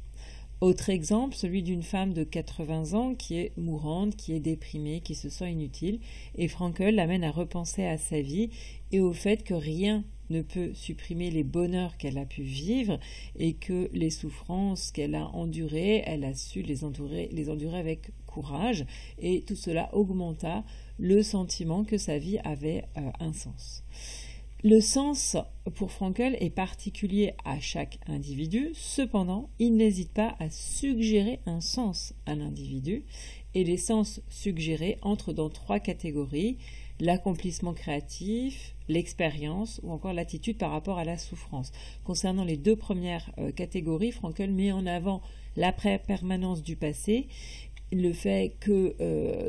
A: Autre exemple, celui d'une femme de 80 ans qui est mourante, qui est déprimée, qui se sent inutile, et Frankl l'amène à repenser à sa vie et au fait que rien ne peut supprimer les bonheurs qu'elle a pu vivre et que les souffrances qu'elle a endurées, elle a su les endurer avec courage, et tout cela augmenta le sentiment que sa vie avait un sens. Le sens pour Frankl est particulier à chaque individu, cependant il n'hésite pas à suggérer un sens à l'individu, et les sens suggérés entrent dans 3 catégories: l'accomplissement créatif, l'expérience ou encore l'attitude par rapport à la souffrance. Concernant les 2 premières catégories, Frankl met en avant la permanence du passé, le fait que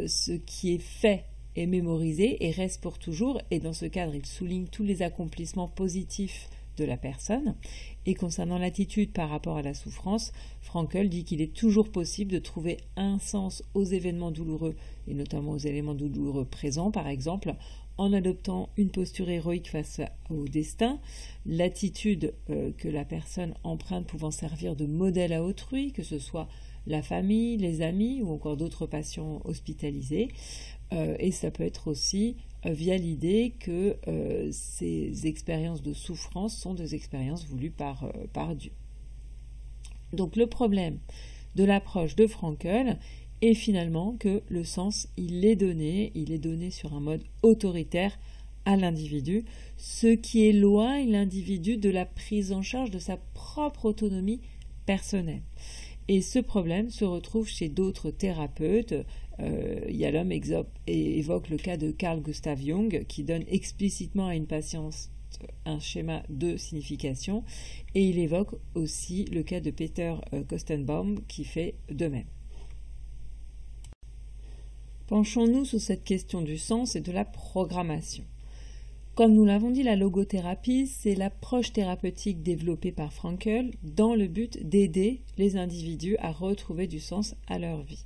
A: ce qui est fait est mémorisé et reste pour toujours, et dans ce cadre il souligne tous les accomplissements positifs de la personne. Et concernant l'attitude par rapport à la souffrance, Frankl dit qu'il est toujours possible de trouver un sens aux événements douloureux, et notamment aux éléments douloureux présents par exemple, en adoptant une posture héroïque face au destin, l'attitude que la personne emprunte pouvant servir de modèle à autrui, que ce soit la famille, les amis ou encore d'autres patients hospitalisés. Et ça peut être aussi via l'idée que ces expériences de souffrance sont des expériences voulues par Dieu. Donc le problème de l'approche de Frankl est finalement que le sens, il est donné sur un mode autoritaire à l'individu, ce qui éloigne l'individu de la prise en charge de sa propre autonomie personnelle. Et ce problème se retrouve chez d'autres thérapeutes. Yalom évoque le cas de Carl Gustav Jung, qui donne explicitement à une patiente un schéma de signification, et il évoque aussi le cas de Peter Kostenbaum qui fait de même. Penchons-nous sur cette question du sens et de la programmation. Comme nous l'avons dit, la logothérapie, c'est l'approche thérapeutique développée par Frankl dans le but d'aider les individus à retrouver du sens à leur vie.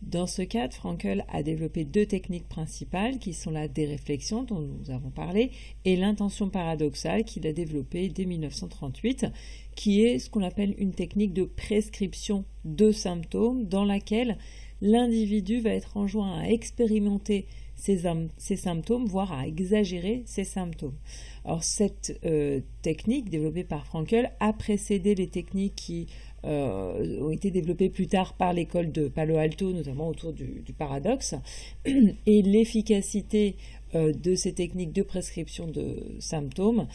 A: Dans ce cadre, Frankl a développé 2 techniques principales qui sont la déréflexion dont nous avons parlé et l'intention paradoxale qu'il a développée dès 1938, qui est ce qu'on appelle une technique de prescription de symptômes dans laquelle l'individu va être enjoint à expérimenter ces symptômes, voire à exagérer ces symptômes. Alors cette technique développée par Frankl a précédé les techniques qui ont été développées plus tard par l'école de Palo Alto, notamment autour du paradoxe, et l'efficacité de ces techniques de prescription de symptômes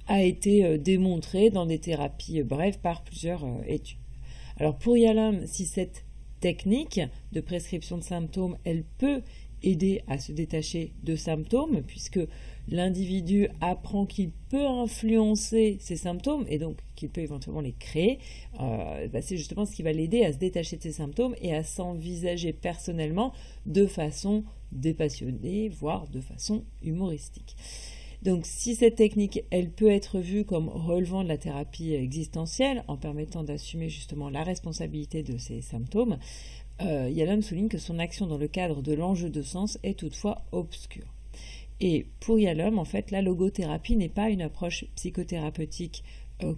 A: a été démontrée dans des thérapies brèves par plusieurs études. Alors pour Yalom, si cette technique de prescription de symptômes, elle peut aider à se détacher de symptômes, puisque l'individu apprend qu'il peut influencer ses symptômes et donc qu'il peut éventuellement les créer, c'est justement ce qui va l'aider à se détacher de ses symptômes et à s'envisager personnellement de façon dépassionnée, voire de façon humoristique. Donc si cette technique, elle peut être vue comme relevant de la thérapie existentielle, en permettant d'assumer justement la responsabilité de ces symptômes, Yalom souligne que son action dans le cadre de l'enjeu de sens est toutefois obscure. Et pour Yalom, en fait, la logothérapie n'est pas une approche psychothérapeutique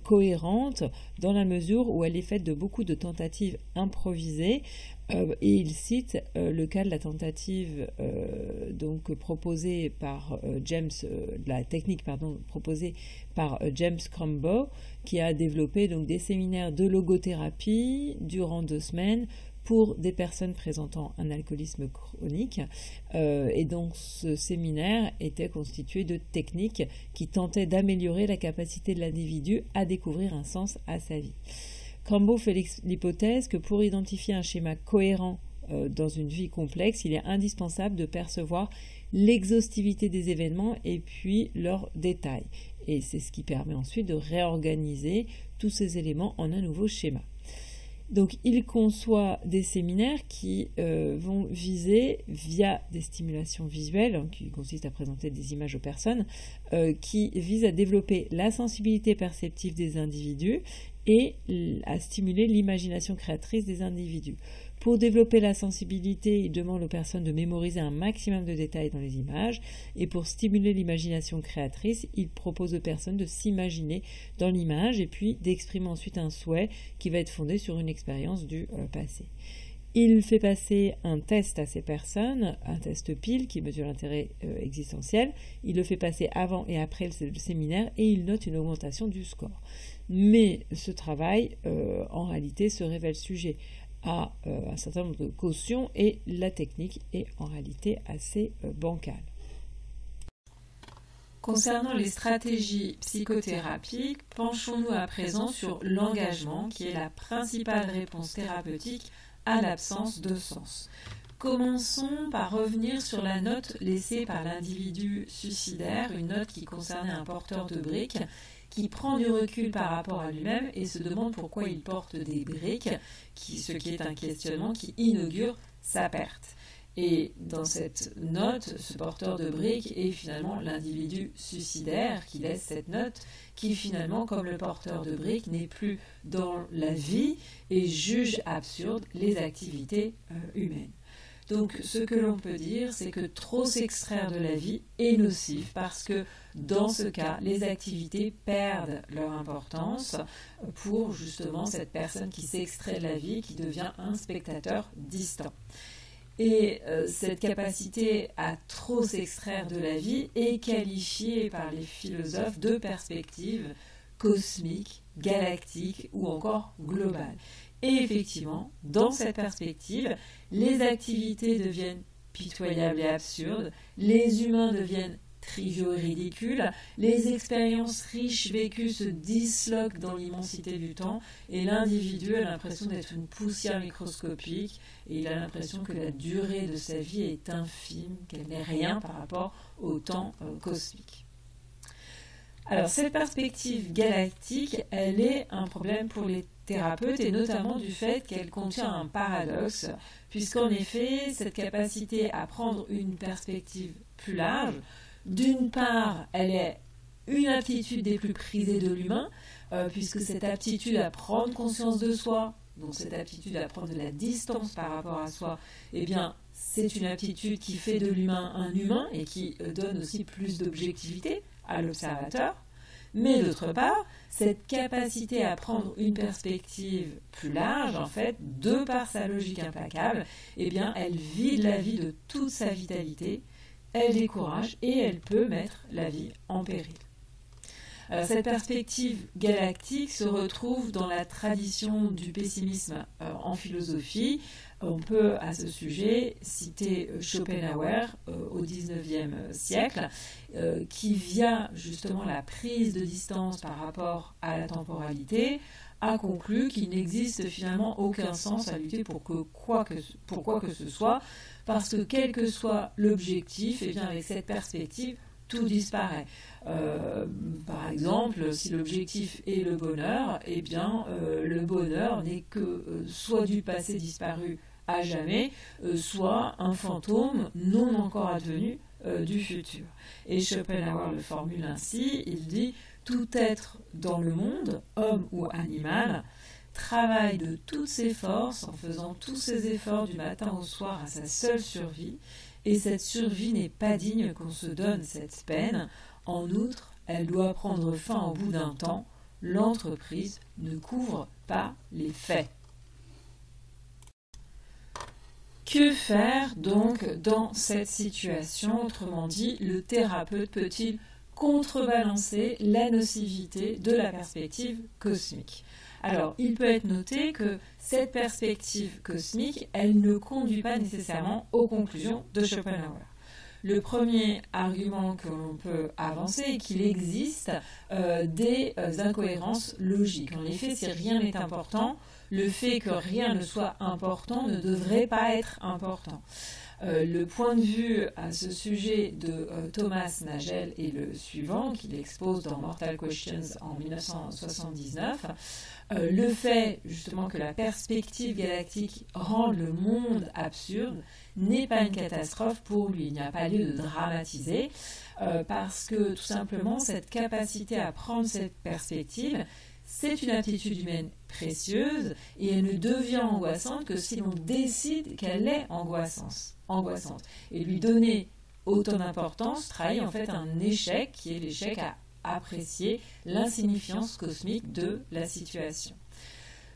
A: cohérente dans la mesure où elle est faite de beaucoup de tentatives improvisées, et il cite le cas de la tentative proposée par proposée par James Crombo, qui a développé donc des séminaires de logothérapie durant 2 semaines pour des personnes présentant un alcoolisme chronique, et donc ce séminaire était constitué de techniques qui tentaient d'améliorer la capacité de l'individu à découvrir un sens à sa vie. Crombo fait l'hypothèse que pour identifier un schéma cohérent dans une vie complexe, il est indispensable de percevoir l'exhaustivité des événements et puis leurs détails. Et c'est ce qui permet ensuite de réorganiser tous ces éléments en un nouveau schéma. Donc il conçoit des séminaires qui vont viser, via des stimulations visuelles, qui consistent à présenter des images aux personnes, qui visent à développer la sensibilité perceptive des individus et à stimuler l'imagination créatrice des individus. Pour développer la sensibilité, il demande aux personnes de mémoriser un maximum de détails dans les images, et pour stimuler l'imagination créatrice, il propose aux personnes de s'imaginer dans l'image et puis d'exprimer ensuite un souhait qui va être fondé sur une expérience du passé. Il fait passer un test à ces personnes, un test PIL qui mesure l'intérêt existentiel. Il le fait passer avant et après le séminaire et il note une augmentation du score. Mais ce travail, en réalité, se révèle sujet à un certain nombre de cautions et la technique est en réalité assez bancale.
B: Concernant les stratégies psychothérapiques, penchons-nous à présent sur l'engagement qui est la principale réponse thérapeutique à l'absence de sens. Commençons par revenir sur la note laissée par l'individu suicidaire, une note qui concernait un porteur de briques qui prend du recul par rapport à lui-même et se demande pourquoi il porte des briques, ce qui est un questionnement qui inaugure sa perte. Et dans cette note, ce porteur de briques est finalement l'individu suicidaire qui laisse cette note, qui finalement, comme le porteur de briques, n'est plus dans la vie et juge absurde les activités humaines. Donc ce que l'on peut dire, c'est que trop s'extraire de la vie est nocif parce que dans ce cas, les activités perdent leur importance pour justement cette personne qui s'extrait de la vie, qui devient un spectateur distant. Et cette capacité à trop s'extraire de la vie est qualifiée par les philosophes de perspective cosmique, galactique ou encore globale. Et effectivement, dans cette perspective, les activités deviennent pitoyables et absurdes, les humains deviennent triviaux et ridicules, les expériences riches vécues se disloquent dans l'immensité du temps et l'individu a l'impression d'être une poussière microscopique et il a l'impression que la durée de sa vie est infime, qu'elle n'est rien par rapport au temps cosmique. Alors cette perspective galactique, elle est un problème pour les thérapeutes et notamment du fait qu'elle contient un paradoxe, puisqu'en effet, cette capacité à prendre une perspective plus large, d'une part, elle est une aptitude des plus prisées de l'humain, puisque cette aptitude à prendre conscience de soi, donc cette aptitude à prendre de la distance par rapport à soi, eh bien, c'est une aptitude qui fait de l'humain un humain et qui donne aussi plus d'objectivité à l'observateur. Mais d'autre part, cette capacité à prendre une perspective plus large, en fait, de par sa logique implacable, eh bien, elle vide la vie de toute sa vitalité, elle décourage et elle peut mettre la vie en péril. Alors, cette perspective galactique se retrouve dans la tradition du pessimisme en philosophie. On peut à ce sujet citer Schopenhauer au XIXe siècle, qui via justement la prise de distance par rapport à la temporalité, a conclu qu'il n'existe finalement aucun sens à lutter pour quoi que ce soit, parce que quel que soit l'objectif, et bien avec cette perspective, tout disparaît. Par exemple, si l'objectif est le bonheur, eh bien le bonheur n'est que soit du passé disparu à jamais, soit un fantôme non encore advenu du futur. Et Schopenhauer le formule ainsi, il dit « Tout être dans le monde, homme ou animal, travaille de toutes ses forces en faisant tous ses efforts du matin au soir à sa seule survie, et cette survie n'est pas digne qu'on se donne cette peine. En outre, elle doit prendre fin au bout d'un temps. L'entreprise ne couvre pas les faits. » Que faire donc dans cette situation? Autrement dit, le thérapeute peut-il contrebalancer la nocivité de la perspective cosmique? Alors, il peut être noté que cette perspective cosmique, elle ne conduit pas nécessairement aux conclusions de Schopenhauer. Le premier argument que l'on peut avancer est qu'il existe des incohérences logiques. En effet, si rien n'est important, le fait que rien ne soit important ne devrait pas être important. Le point de vue à ce sujet de Thomas Nagel est le suivant, qu'il expose dans Mortal Questions en 1979. Le fait justement que la perspective galactique rende le monde absurde n'est pas une catastrophe pour lui. Il n'y a pas lieu de dramatiser parce que tout simplement cette capacité à prendre cette perspective, c'est une aptitude humaine précieuse et elle ne devient angoissante que si l'on décide qu'elle est angoissante. Et lui donner autant d'importance trahit en fait un échec qui est l'échec à apprécier l'insignifiance cosmique de la situation.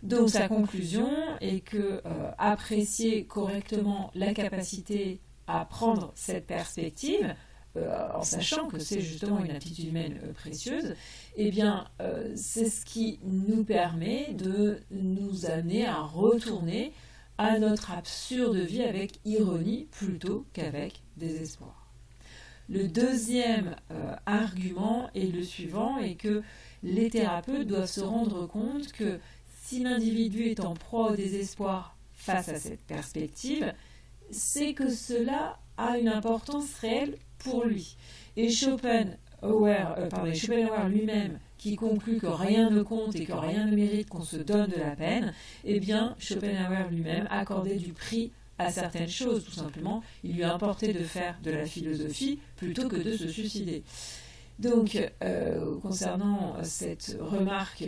B: Donc sa conclusion est que apprécier correctement la capacité à prendre cette perspective, en sachant que c'est justement une aptitude humaine précieuse, eh bien c'est ce qui nous permet de nous amener à retourner à notre absurde vie avec ironie plutôt qu'avec désespoir. Le deuxième argument est le suivant, est que les thérapeutes doivent se rendre compte que si l'individu est en proie au désespoir face à cette perspective, c'est que cela a une importance réelle pour lui. Et Schopenhauer lui-même, qui conclut que rien ne compte et que rien ne mérite qu'on se donne de la peine, eh bien, Schopenhauer lui-même accordait du prix à certaines choses, tout simplement. Il lui importait de faire de la philosophie plutôt que de se suicider. Donc, concernant cette remarque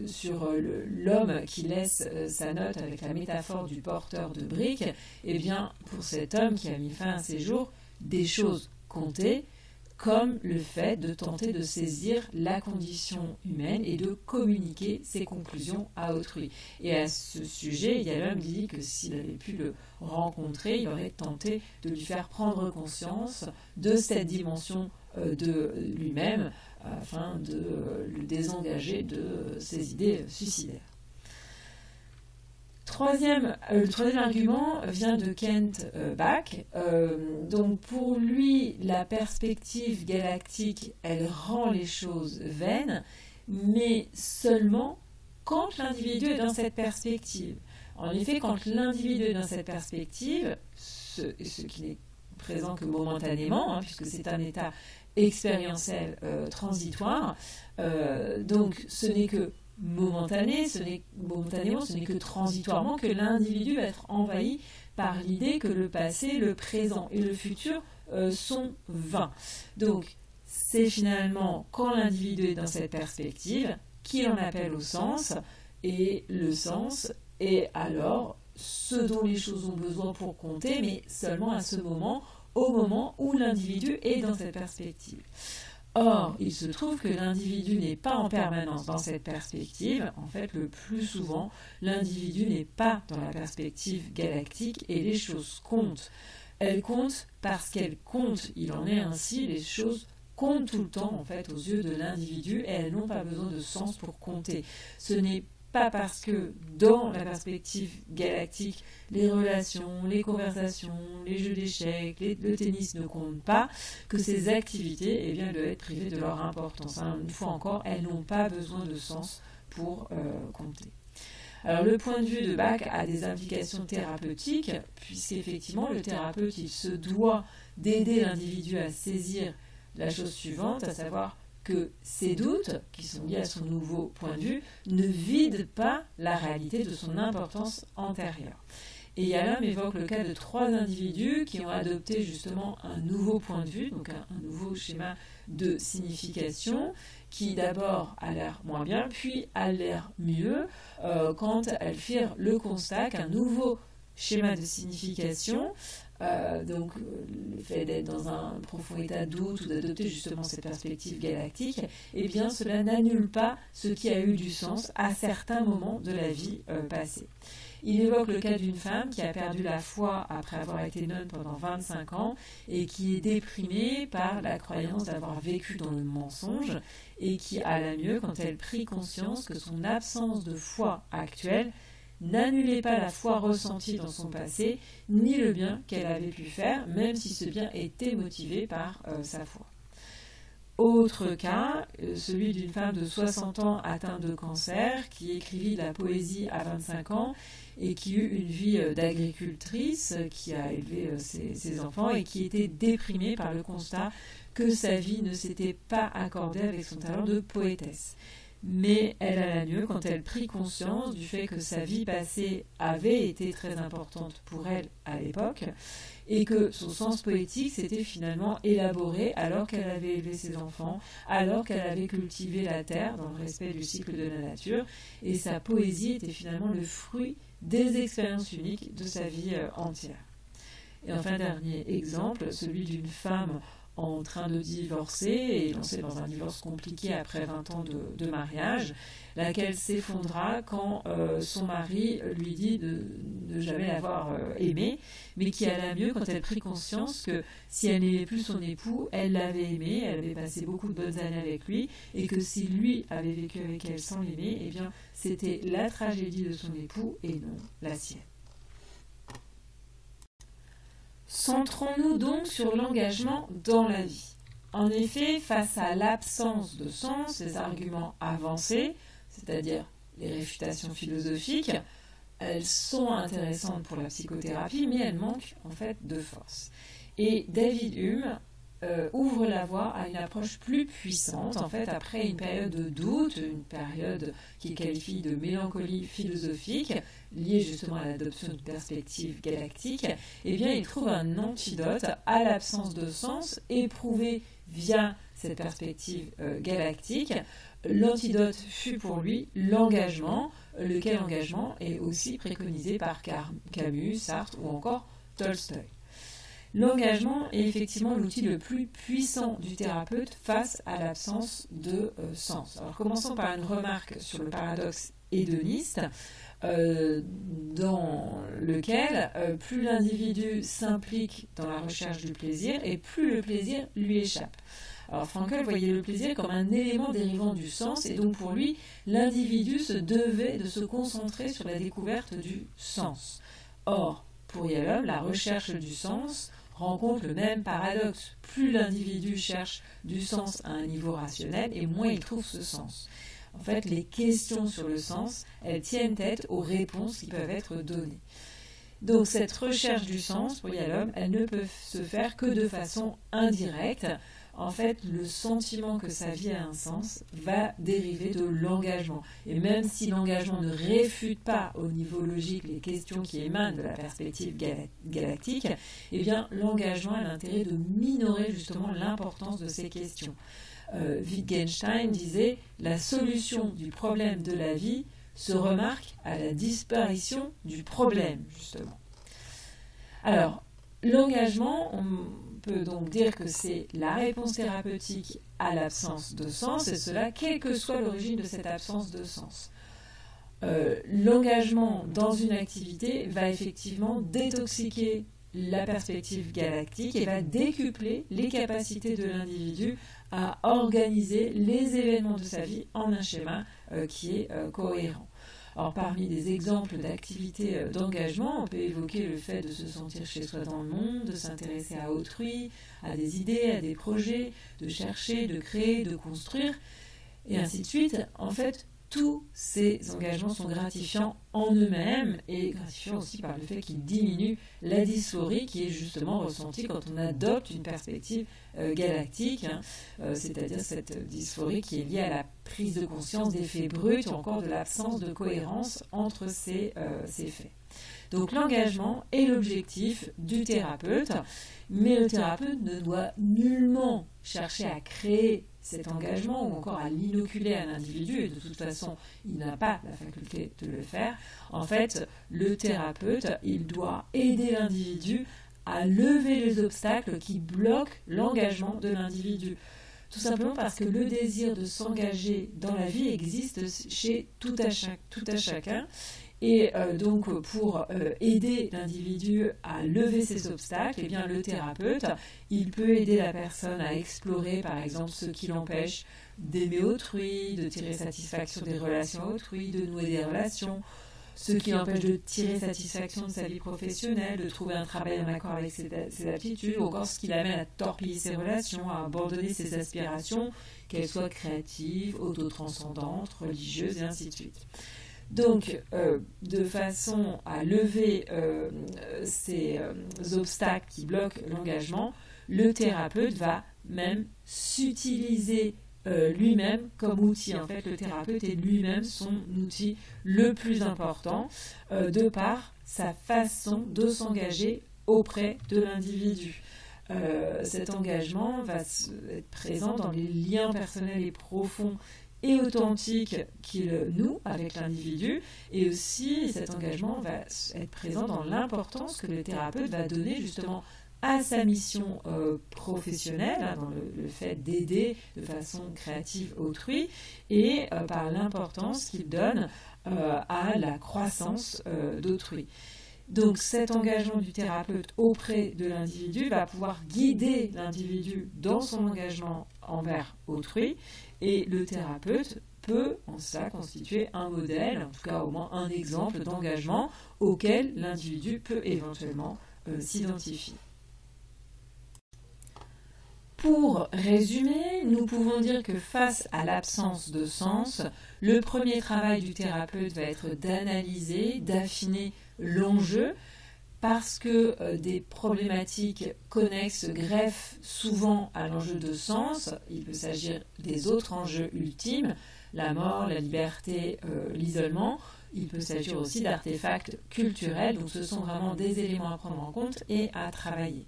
B: sur l'homme qui laisse sa note avec la métaphore du porteur de briques, eh bien, pour cet homme qui a mis fin à ses jours, des choses comptaient, comme le fait de tenter de saisir la condition humaine et de communiquer ses conclusions à autrui. Et à ce sujet, il y a l'homme qui dit que s'il avait pu le rencontrer, il aurait tenté de lui faire prendre conscience de cette dimension de lui-même, afin de le désengager de ses idées suicidaires. Le troisième argument vient de Kent Bach. Donc pour lui, la perspective galactique, elle rend les choses vaines, mais seulement quand l'individu est dans cette perspective. En effet, quand l'individu est dans cette perspective, ce qui n'est présent que momentanément, puisque c'est un état expérientiel transitoire, donc ce n'est que momentanément, ce n'est que transitoirement que l'individu va être envahi par l'idée que le passé, le présent et le futur sont vains. Donc, c'est finalement quand l'individu est dans cette perspective qu'il en appelle au sens, et le sens est alors ce dont les choses ont besoin pour compter, mais seulement à ce moment, au moment où l'individu est dans cette perspective. Or, il se trouve que l'individu n'est pas en permanence dans cette perspective. En fait, le plus souvent, l'individu n'est pas dans la perspective galactique et les choses comptent. Elles comptent parce qu'elles comptent. Il en est ainsi, les choses comptent tout le temps, en fait, aux yeux de l'individu, et elles n'ont pas besoin de sens pour compter. Ce n'est pas parce que dans la perspective galactique, les relations, les conversations, les jeux d'échecs, le tennis ne comptent pas, que ces activités doivent être privées de leur importance. Une fois encore, elles n'ont pas besoin de sens pour compter. Alors le point de vue de Bach a des implications thérapeutiques, puisqu'effectivement le thérapeute il se doit d'aider l'individu à saisir la chose suivante, à savoir que ces doutes, qui sont liés à son nouveau point de vue, ne vident pas la réalité de son importance antérieure. Et Yalom évoque le cas de 3 individus qui ont adopté justement un nouveau point de vue, donc un nouveau schéma de signification, qui d'abord a l'air moins bien, puis a l'air mieux, quand elles firent le constat qu'un nouveau schéma de signification, donc le fait d'être dans un profond état de doute ou d'adopter justement cette perspective galactique, eh bien cela n'annule pas ce qui a eu du sens à certains moments de la vie passée. Il évoque le cas d'une femme qui a perdu la foi après avoir été nonne pendant 25 ans et qui est déprimée par la croyance d'avoir vécu dans le mensonge et qui alla mieux quand elle prit conscience que son absence de foi actuelle n'annulait pas la foi ressentie dans son passé, ni le bien qu'elle avait pu faire, même si ce bien était motivé par sa foi. Autre cas, celui d'une femme de 60 ans atteinte de cancer, qui écrivit de la poésie à 25 ans et qui eut une vie d'agricultrice, qui a élevé ses enfants et qui était déprimée par le constat que sa vie ne s'était pas accordée avec son talent de poétesse. Mais elle alla mieux quand elle prit conscience du fait que sa vie passée avait été très importante pour elle à l'époque et que son sens poétique s'était finalement élaboré alors qu'elle avait élevé ses enfants, alors qu'elle avait cultivé la terre dans le respect du cycle de la nature, et sa poésie était finalement le fruit des expériences uniques de sa vie entière. Et enfin, dernier exemple, celui d'une femme en train de divorcer et lancée dans un divorce compliqué après 20 ans de mariage, laquelle s'effondra quand son mari lui dit de ne jamais l'avoir aimée, mais qui alla mieux quand elle prit conscience que si elle n'aimait plus son époux, elle l'avait aimé, elle avait passé beaucoup de bonnes années avec lui, et que si lui avait vécu avec elle sans l'aimer, eh bien c'était la tragédie de son époux et non la sienne. Centrons-nous donc sur l'engagement dans la vie. En effet, face à l'absence de sens, les arguments avancés, c'est-à-dire les réfutations philosophiques, elles sont intéressantes pour la psychothérapie, mais elles manquent en fait de force. Et David Hume ouvre la voie à une approche plus puissante, en fait, après une période de doute, une période qu'il qualifie de mélancolie philosophique, liée justement à l'adoption d'une perspective galactique, eh bien, il trouve un antidote à l'absence de sens éprouvée via cette perspective galactique. L'antidote fut pour lui l'engagement, lequel engagement est aussi préconisé par Camus, Sartre ou encore Tolstoï. L'engagement est effectivement l'outil le plus puissant du thérapeute face à l'absence de sens. Alors commençons par une remarque sur le paradoxe hédoniste, dans lequel plus l'individu s'implique dans la recherche du plaisir et plus le plaisir lui échappe. Alors Frankl voyait le plaisir comme un élément dérivant du sens et donc pour lui, l'individu se devait de se concentrer sur la découverte du sens. Or, pour Yalom, la recherche du sens rencontre le même paradoxe. Plus l'individu cherche du sens à un niveau rationnel et moins il trouve ce sens. En fait, les questions sur le sens, elles tiennent tête aux réponses qui peuvent être données. Donc cette recherche du sens, pour Yalom, elle ne peut se faire que de façon indirecte. En fait, le sentiment que sa vie a un sens va dériver de l'engagement. Et même si l'engagement ne réfute pas au niveau logique les questions qui émanent de la perspective galactique, eh bien l'engagement a l'intérêt de minorer justement l'importance de ces questions. Wittgenstein disait « La solution du problème de la vie se remarque à la disparition du problème, justement. » Alors, l'engagement, on peut donc dire que c'est la réponse thérapeutique à l'absence de sens, et cela quelle que soit l'origine de cette absence de sens. L'engagement dans une activité va effectivement détoxiquer la perspective galactique et va décupler les capacités de l'individu à organiser les événements de sa vie en un schéma qui est cohérent. Alors, parmi des exemples d'activités d'engagement, on peut évoquer le fait de se sentir chez soi dans le monde, de s'intéresser à autrui, à des idées, à des projets, de chercher, de créer, de construire, et ainsi de suite. En fait, tous ces engagements sont gratifiants en eux-mêmes et gratifiants aussi par le fait qu'ils diminuent la dysphorie qui est justement ressentie quand on adopte une perspective galactique, c'est-à-dire cette dysphorie qui est liée à la prise de conscience des faits bruts ou encore de l'absence de cohérence entre ces faits. Donc l'engagement est l'objectif du thérapeute, mais le thérapeute ne doit nullement chercher à créer cet engagement ou encore à l'inoculer à l'individu, et de toute façon, il n'a pas la faculté de le faire. En fait, le thérapeute, il doit aider l'individu à lever les obstacles qui bloquent l'engagement de l'individu. Tout simplement parce que le désir de s'engager dans la vie existe chez tout à chacun. Et donc, pour aider l'individu à lever ces obstacles, eh bien, le thérapeute, il peut aider la personne à explorer, par exemple, ce qui l'empêche d'aimer autrui, de tirer satisfaction des relations autrui, de nouer des relations, ce qui l'empêche de tirer satisfaction de sa vie professionnelle, de trouver un travail en accord avec ses aptitudes, ou encore ce qui l'amène à torpiller ses relations, à abandonner ses aspirations, qu'elles soient créatives, autotranscendantes, religieuses, et ainsi de suite. Donc, de façon à lever ces obstacles qui bloquent l'engagement, le thérapeute va même s'utiliser lui-même comme outil. En fait, le thérapeute est lui-même son outil le plus important de par sa façon de s'engager auprès de l'individu. Cet engagement va être présent dans les liens personnels et profonds et authentique qu'il noue avec l'individu, et aussi cet engagement va être présent dans l'importance que le thérapeute va donner justement à sa mission professionnelle, dans le fait d'aider de façon créative autrui, et par l'importance qu'il donne à la croissance d'autrui. Donc cet engagement du thérapeute auprès de l'individu va pouvoir guider l'individu dans son engagement envers autrui, et le thérapeute peut en ça constituer un modèle, en tout cas au moins un exemple d'engagement auquel l'individu peut éventuellement s'identifier. Pour résumer, nous pouvons dire que face à l'absence de sens, le premier travail du thérapeute va être d'analyser, d'affiner l'enjeu, parce que des problématiques connexes se greffent souvent à l'enjeu de sens. Il peut s'agir des autres enjeux ultimes, la mort, la liberté, l'isolement. Il peut s'agir aussi d'artefacts culturels, donc ce sont vraiment des éléments à prendre en compte et à travailler.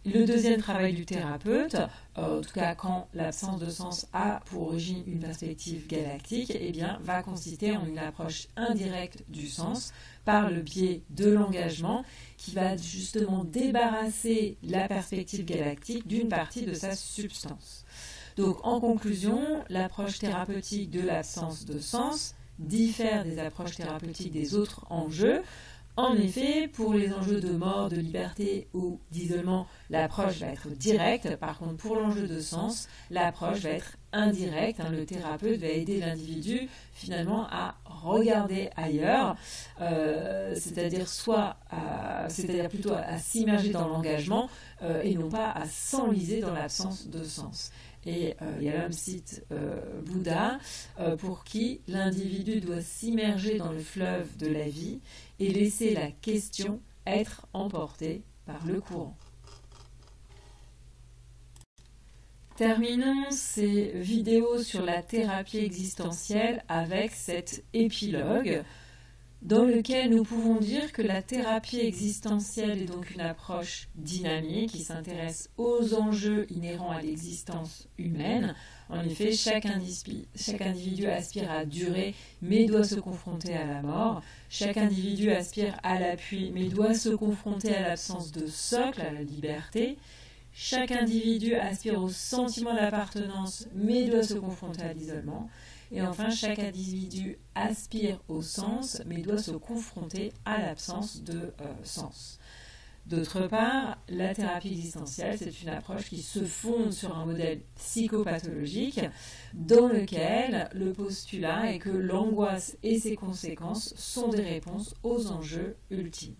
B: Le deuxième travail du thérapeute, en tout cas quand l'absence de sens a pour origine une perspective galactique, eh bien, va consister en une approche indirecte du sens par le biais de l'engagement qui va justement débarrasser la perspective galactique d'une partie de sa substance. Donc en conclusion, l'approche thérapeutique de l'absence de sens diffère des approches thérapeutiques des autres enjeux. En effet, pour les enjeux de mort, de liberté ou d'isolement, l'approche va être directe. Par contre, pour l'enjeu de sens, l'approche va être indirecte. Le thérapeute va aider l'individu finalement à regarder ailleurs, c'est-à-dire plutôt à s'immerger dans l'engagement et non pas à s'enliser dans l'absence de sens. Et il y a l'homme cite Bouddha, pour qui l'individu doit s'immerger dans le fleuve de la vie et laisser la question être emportée par le courant. Terminons ces vidéos sur la thérapie existentielle avec cet épilogue dans lequel nous pouvons dire que la thérapie existentielle est donc une approche dynamique qui s'intéresse aux enjeux inhérents à l'existence humaine. En effet, chaque individu aspire à durer, mais doit se confronter à la mort. Chaque individu aspire à l'appui, mais doit se confronter à l'absence de socle, à la liberté. Chaque individu aspire au sentiment d'appartenance, mais doit se confronter à l'isolement. Et enfin, chaque individu aspire au sens, mais doit se confronter à l'absence de sens. D'autre part, la thérapie existentielle, c'est une approche qui se fonde sur un modèle psychopathologique dans lequel le postulat est que l'angoisse et ses conséquences sont des réponses aux enjeux ultimes.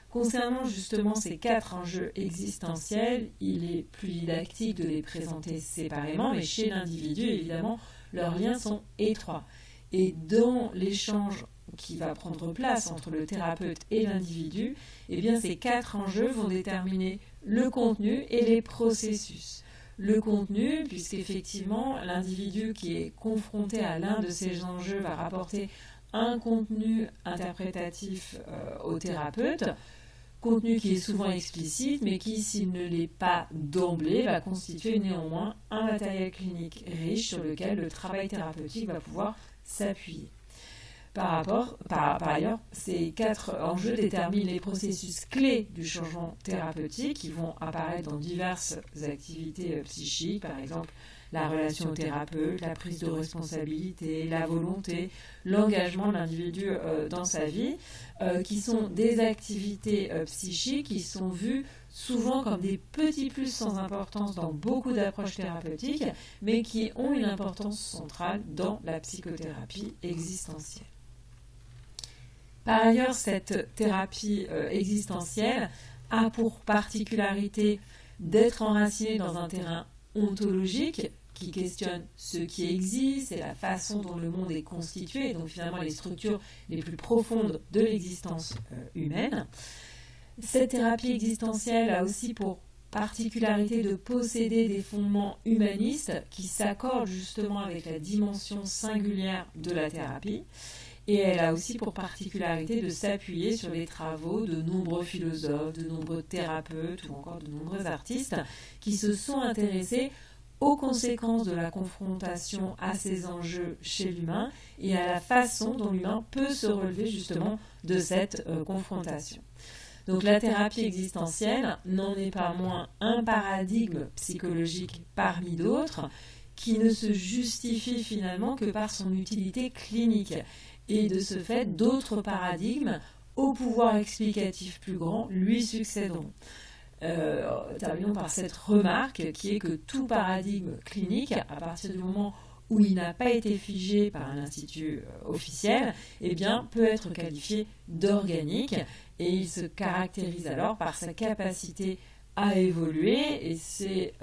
B: Concernant justement ces 4 enjeux existentiels, il est plus didactique de les présenter séparément, mais chez l'individu, évidemment, leurs liens sont étroits. Et dans l'échange qui va prendre place entre le thérapeute et l'individu, eh bien, ces 4 enjeux vont déterminer le contenu et les processus. Le contenu, puisqu'effectivement, l'individu qui est confronté à l'un de ces enjeux va rapporter un contenu interprétatif au thérapeute, contenu qui est souvent explicite, mais qui, s'il ne l'est pas d'emblée, va constituer néanmoins un matériel clinique riche sur lequel le travail thérapeutique va pouvoir s'appuyer. Par ailleurs, ces 4 enjeux déterminent les processus clés du changement thérapeutique qui vont apparaître dans diverses activités psychiques, par exemple la relation au thérapeute, la prise de responsabilité, la volonté, l'engagement de l'individu dans sa vie, qui sont des activités psychiques qui sont vues souvent comme des petits plus sans importance dans beaucoup d'approches thérapeutiques, mais qui ont une importance centrale dans la psychothérapie existentielle. Par ailleurs, cette thérapie existentielle a pour particularité d'être enracinée dans un terrain ontologique qui questionne ce qui existe et la façon dont le monde est constitué, donc finalement les structures les plus profondes de l'existence humaine. Cette thérapie existentielle a aussi pour particularité de posséder des fondements humanistes qui s'accordent justement avec la dimension singulière de la thérapie. Et elle a aussi pour particularité de s'appuyer sur les travaux de nombreux philosophes, de nombreux thérapeutes ou encore de nombreux artistes qui se sont intéressés aux conséquences de la confrontation à ces enjeux chez l'humain et à la façon dont l'humain peut se relever justement de cette confrontation. Donc la thérapie existentielle n'en est pas moins un paradigme psychologique parmi d'autres qui ne se justifie finalement que par son utilité clinique. Et de ce fait, d'autres paradigmes au pouvoir explicatif plus grand lui succéderont. Terminons par cette remarque qui est que tout paradigme clinique, à partir du moment où il n'a pas été figé par un institut officiel, eh bien, peut être qualifié d'organique et il se caractérise alors par sa capacité à évoluer et c'est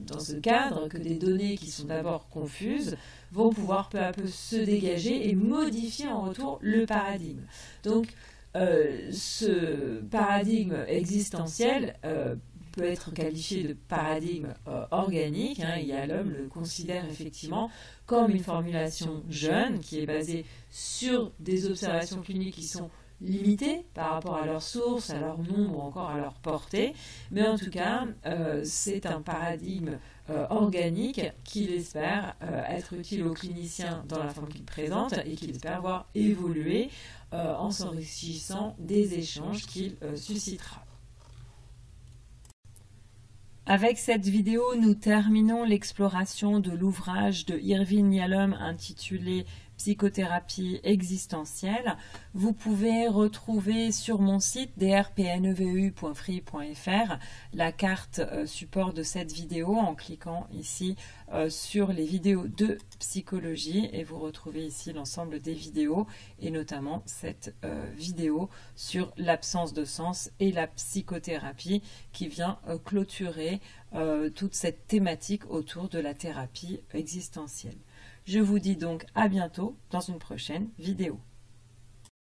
B: dans ce cadre que des données qui sont d'abord confuses vont pouvoir peu à peu se dégager et modifier en retour le paradigme. Donc ce paradigme existentiel peut être qualifié de paradigme organique. Yalom le considère effectivement comme une formulation jeune qui est basée sur des observations cliniques qui sont limités par rapport à leur source, à leur nombre ou encore à leur portée, mais en tout cas, c'est un paradigme organique qu'il espère être utile aux cliniciens dans la forme qu'il présente et qu'il espère voir évoluer en s'enrichissant des échanges qu'il suscitera. Avec cette vidéo, nous terminons l'exploration de l'ouvrage de Irvin Yalom intitulé Psychothérapie existentielle. Vous pouvez retrouver sur mon site drpnevu.free.fr la carte support de cette vidéo en cliquant ici sur les vidéos de psychologie et vous retrouvez ici l'ensemble des vidéos et notamment cette vidéo sur l'absence de sens et la psychothérapie qui vient clôturer toute cette thématique autour de la thérapie existentielle. Je vous dis donc à bientôt dans une prochaine vidéo.